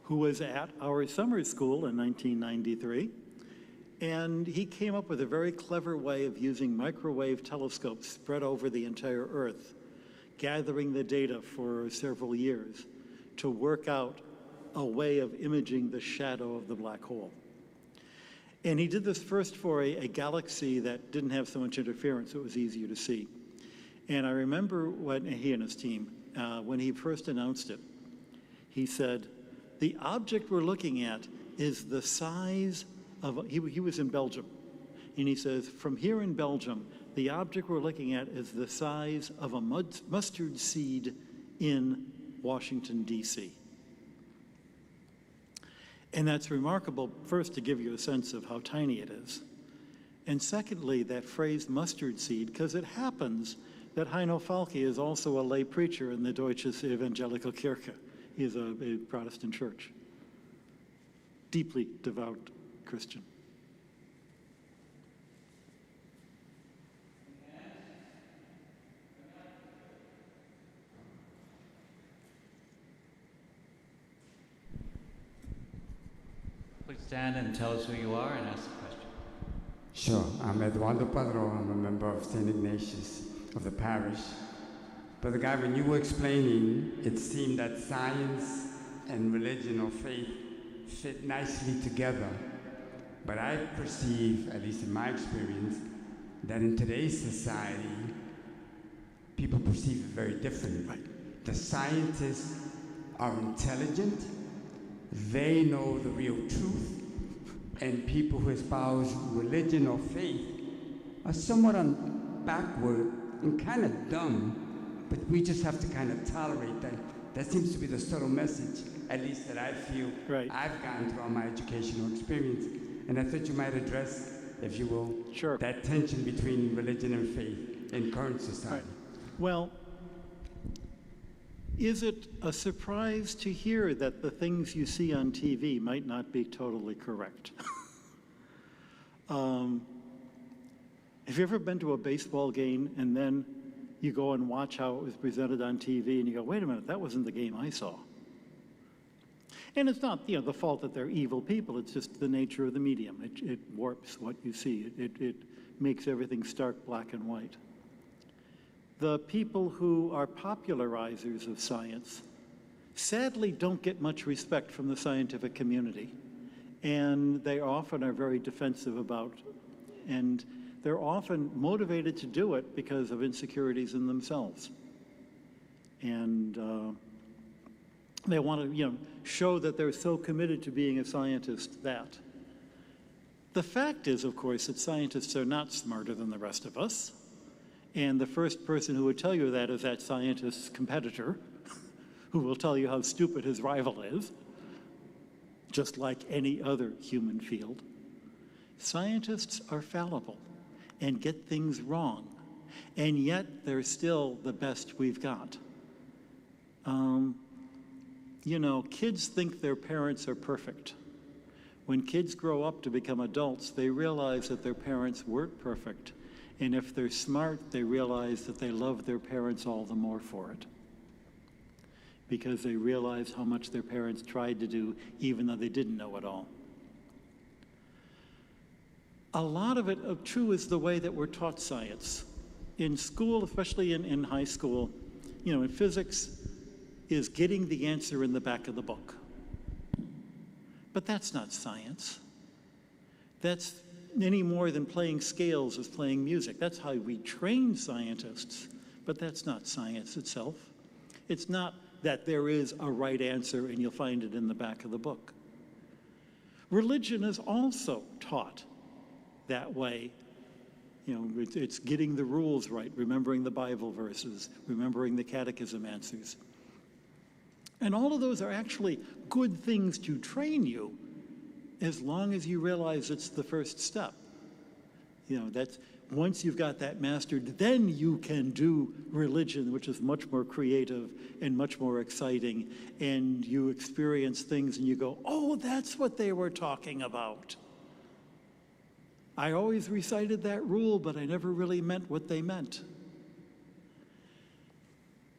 who was at our summer school in 1993, and he came up with a very clever way of using microwave telescopes spread over the entire Earth, gathering the data for several years to work out a way of imaging the shadow of the black hole. And he did this first for a galaxy that didn't have so much interference, so it was easier to see. And I remember when he and his team, when he first announced it, he said, the object we're looking at is the size of, he was in Belgium, and he says, from here in Belgium, the object we're looking at is the size of a mustard seed in Washington, D.C. And that's remarkable, first, to give you a sense of how tiny it is. And secondly, that phrase mustard seed, because it happens that Heino Falke is also a lay preacher in the Deutsches Evangelische Kirche. He is a Protestant church. Deeply devout Christian. Please stand and tell us who you are and ask the question. Sure. I'm Eduardo Padron. I'm a member of St. Ignatius of the parish. Brother Guy, when you were explaining, it seemed that science and religion or faith fit nicely together. But I perceive, at least in my experience, that in today's society, people perceive it very differently. Right. The scientists are intelligent, they know the real truth, and people who espouse religion or faith are somewhat backward and kind of dumb, but we just have to kind of tolerate that. That seems to be the subtle message, at least that I feel I've gotten throughout my educational experience. And I thought you might address, if you will, that tension between religion and faith in current society. Right. Well, is it a surprise to hear that the things you see on TV might not be totally correct? Have you ever been to a baseball game and then you go and watch how it was presented on TV and you go, wait a minute, that wasn't the game I saw? And it's not, the fault that they're evil people. It's just the nature of the medium. It warps what you see. It makes everything stark black and white. The people who are popularizers of science sadly don't get much respect from the scientific community. And they often are very defensive about, and they're often motivated to do it because of insecurities in themselves. And they want to, show that they're so committed to being a scientist that. The fact is, of course, that scientists are not smarter than the rest of us. And the first person who would tell you that is that scientist's competitor, who will tell you how stupid his rival is, just like any other human field. Scientists are fallible and get things wrong, and yet they're still the best we've got. Kids think their parents are perfect. When kids grow up to become adults, they realize that their parents weren't perfect. And if they're smart, they realize that they love their parents all the more for it. Because they realize how much their parents tried to do, even though they didn't know it all. A lot of it, too, is the way that we're taught science. In school, especially in high school, in physics, is getting the answer in the back of the book. But that's not science. That's any more than playing scales is playing music. That's how we train scientists, but that's not science itself. It's not that there is a right answer and you'll find it in the back of the book. Religion is also taught that way. It's getting the rules right, remembering the Bible verses, remembering the catechism answers. And all of those are actually good things to train you, as long as you realize it's the first step. That's once you've got that mastered, then you can do religion, which is much more creative and much more exciting, and you experience things and you go, oh, that's what they were talking about. I always recited that rule, but I never really meant what they meant.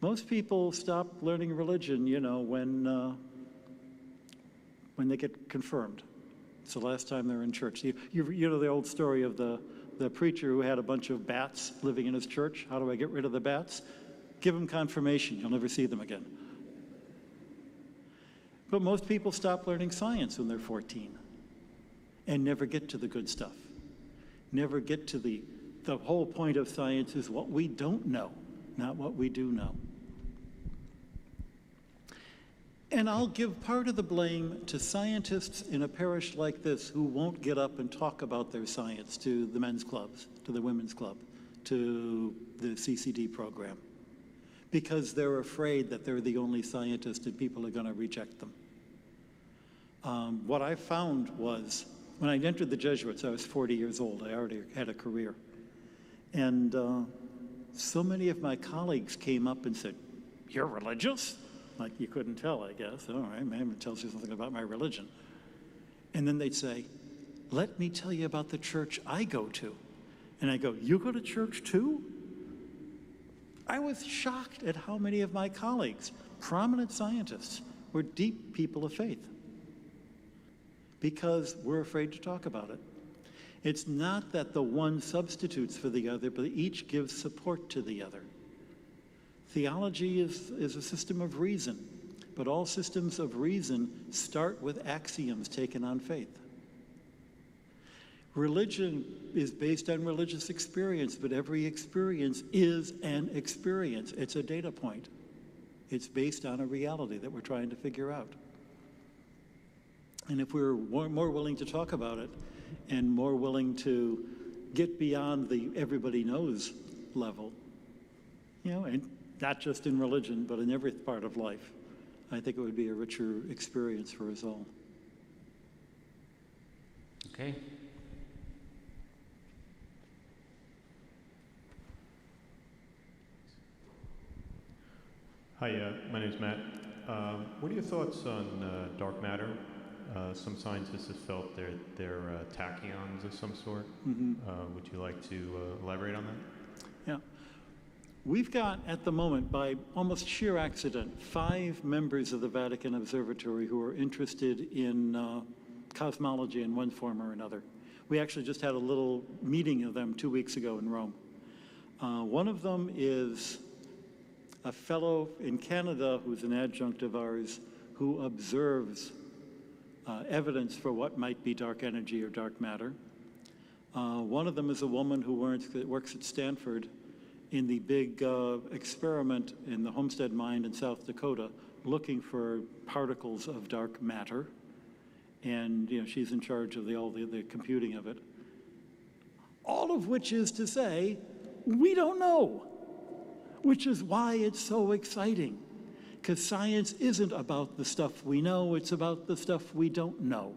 Most people stop learning religion, when they get confirmed. It's the last time they're in church. You know the old story of the preacher who had a bunch of bats living in his church. How do I get rid of the bats? Give them confirmation. You'll never see them again. But most people stop learning science when they're 14 and never get to the good stuff. Never get to the whole point of science is what we don't know, not what we do know. And I'll give part of the blame to scientists in a parish like this who won't get up and talk about their science to the men's clubs, to the women's club, to the CCD program, because they're afraid that they're the only scientist and people are going to reject them. What I found was, when I entered the Jesuits, I was 40 years old. I already had a career. And so many of my colleagues came up and said, "You're religious?" Like you couldn't tell, I guess. All right, maybe it tells you something about my religion. And then they'd say, "Let me tell you about the church I go to." And I go, "You go to church too?" I was shocked at how many of my colleagues, prominent scientists, were deep people of faith because we're afraid to talk about it. It's not that the one substitutes for the other, but each gives support to the other. Theology is a system of reason, but all systems of reason start with axioms taken on faith. Religion is based on religious experience, but every experience is an experience. It's a data point. It's based on a reality that we're trying to figure out. And if we're more willing to talk about it and more willing to get beyond the everybody knows level, and not just in religion, but in every part of life, I think it would be a richer experience for us all. Okay. Hi, my name's Matt. What are your thoughts on dark matter? Some scientists have felt they're tachyons of some sort. Mm-hmm. Would you like to elaborate on that? Yeah. We've got, at the moment, by almost sheer accident, 5 members of the Vatican Observatory who are interested in cosmology in one form or another. We actually just had a little meeting of them 2 weeks ago in Rome. One of them is a fellow in Canada who's an adjunct of ours who observes evidence for what might be dark energy or dark matter. One of them is a woman who works at Stanford in the big experiment in the Homestead Mine in South Dakota, looking for particles of dark matter. And she's in charge of all the computing of it. All of which is to say, we don't know, which is why it's so exciting. Because science isn't about the stuff we know, it's about the stuff we don't know.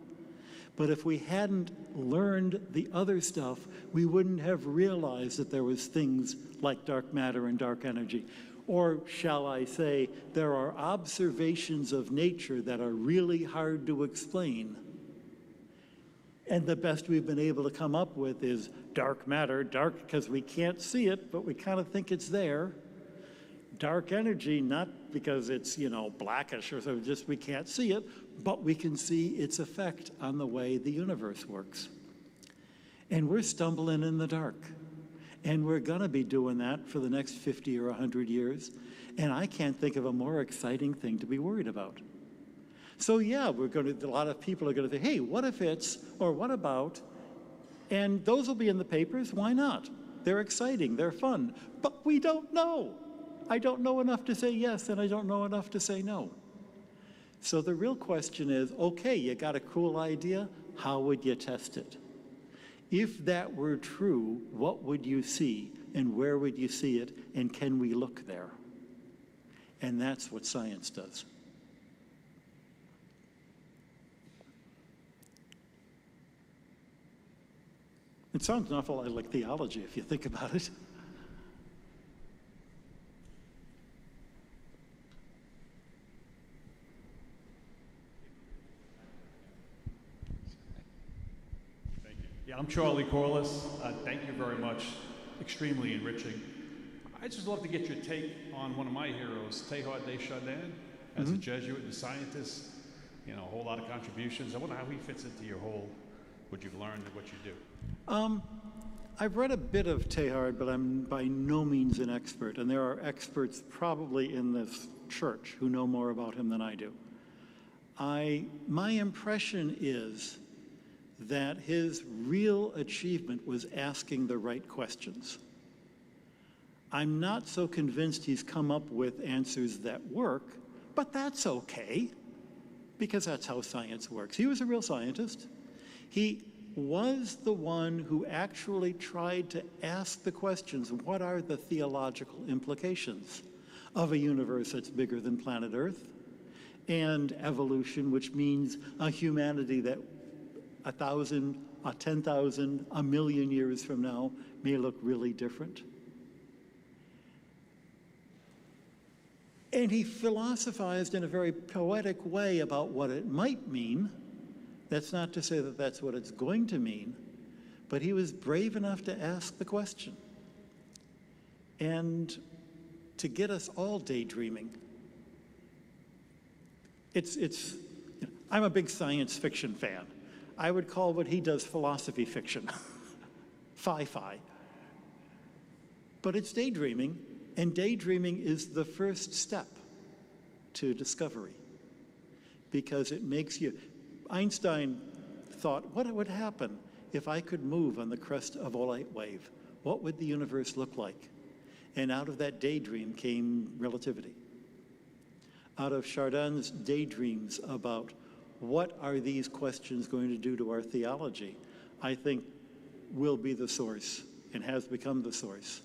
But if we hadn't learned the other stuff, we wouldn't have realized that there was things like dark matter and dark energy. Or shall I say, there are observations of nature that are really hard to explain. And the best we've been able to come up with is dark matter, dark because we can't see it, but we kind of think it's there. Dark energy, not because it's, blackish or so, just we can't see it, but we can see its effect on the way the universe works. And we're stumbling in the dark. And we're going to be doing that for the next 50 or 100 years. And I can't think of a more exciting thing to be worried about. So yeah, a lot of people are going to say, hey, what if it's, or what about? And those will be in the papers. Why not? They're exciting. They're fun. But we don't know. I don't know enough to say yes, and I don't know enough to say no. So the real question is, okay, you got a cool idea. How would you test it? If that were true, what would you see, and where would you see it, and can we look there? And that's what science does. It sounds an awful lot like theology if you think about it. Yeah, I'm Charlie Corliss. Thank you very much. Extremely enriching. I'd just love to get your take on one of my heroes, Teilhard de Chardin, as a Jesuit and scientist. A whole lot of contributions. I wonder how he fits into your whole, what you've learned and what you do. I've read a bit of Teilhard, but I'm by no means an expert. And there are experts probably in this church who know more about him than I do. My impression is that his real achievement was asking the right questions. I'm not so convinced he's come up with answers that work, but that's okay, because that's how science works. He was a real scientist. He was the one who actually tried to ask the questions, what are the theological implications of a universe that's bigger than planet Earth, and evolution, which means a humanity that 1,000, 10,000, 1,000,000 years from now may look really different. And he philosophized in a very poetic way about what it might mean. That's not to say that that's what it's going to mean, but he was brave enough to ask the question and to get us all daydreaming. I'm a big science fiction fan. I would call what he does philosophy fiction, sci-fi. But it's daydreaming, and daydreaming is the first step to discovery because it makes you. Einstein thought, what would happen if I could move on the crest of a light wave? What would the universe look like? And out of that daydream came relativity. Out of Chardin's daydreams about what are these questions going to do to our theology, I think will be the source and has become the source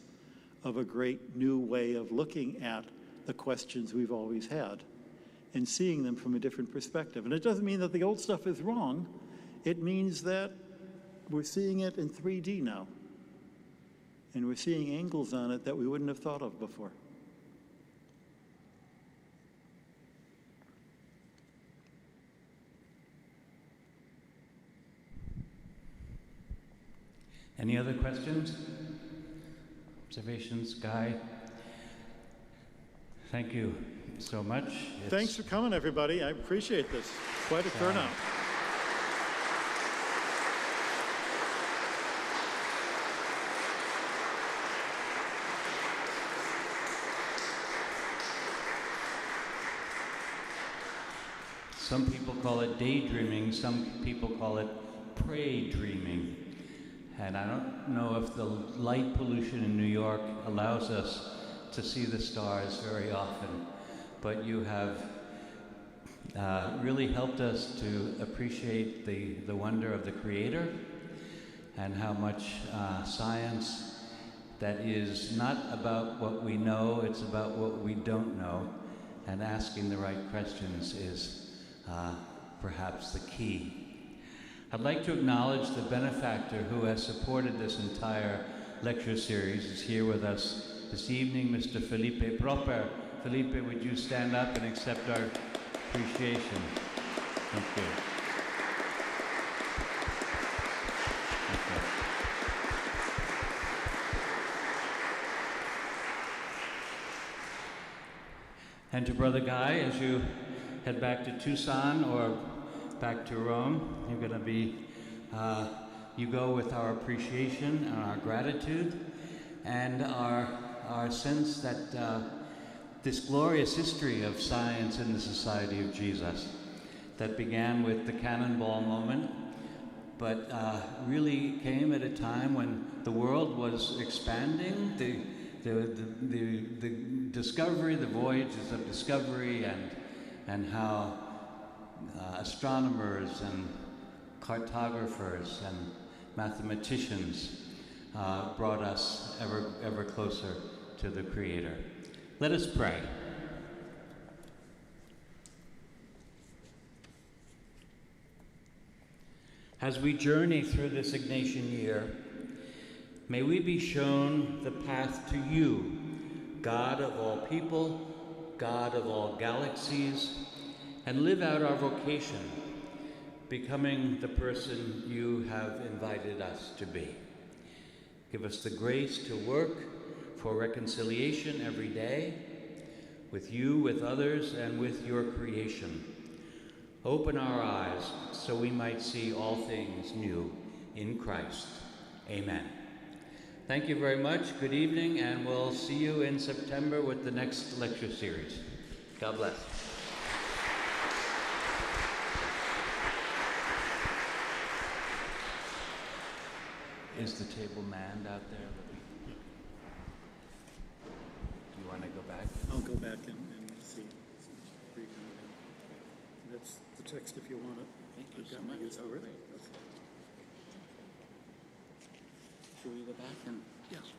of a great new way of looking at the questions we've always had and seeing them from a different perspective. And it doesn't mean that the old stuff is wrong. It means that we're seeing it in 3D now. And we're seeing angles on it that we wouldn't have thought of before. Any other questions? Observations? Guy? Thank you so much. Thanks for coming, everybody. I appreciate this. Quite a turnout. Some people call it daydreaming, some people call it pray dreaming. And I don't know if the light pollution in New York allows us to see the stars very often, but you have really helped us to appreciate the wonder of the Creator and how much science that is not about what we know, it's about what we don't know, and asking the right questions is perhaps the key. I'd like to acknowledge the benefactor who has supported this entire lecture series. Is here with us this evening, Mr. Felipe Proper. Felipe, would you stand up and accept our appreciation? Thank you. And to Brother Guy, as you head back to Tucson or back to Rome, you're going to be, you go with our appreciation and our gratitude and our sense that this glorious history of science in the Society of Jesus that began with the cannonball moment, but really came at a time when the world was expanding, the discovery, the voyages of discovery, and how astronomers and cartographers and mathematicians brought us ever closer to the Creator. Let us pray. As we journey through this Ignatian year, may we be shown the path to you, God of all people, God of all galaxies, and live out our vocation, becoming the person you have invited us to be. Give us the grace to work for reconciliation every day, with you, with others, and with your creation. Open our eyes so we might see all things new in Christ. Amen. Thank you very much. Good evening, and we'll see you in September with the next lecture series. God bless. Is the table manned out there? Do you want to go back? I'll go back and see. That's the text if you want it. Thank you so Got my much. use for it. Should we go back and? Yes.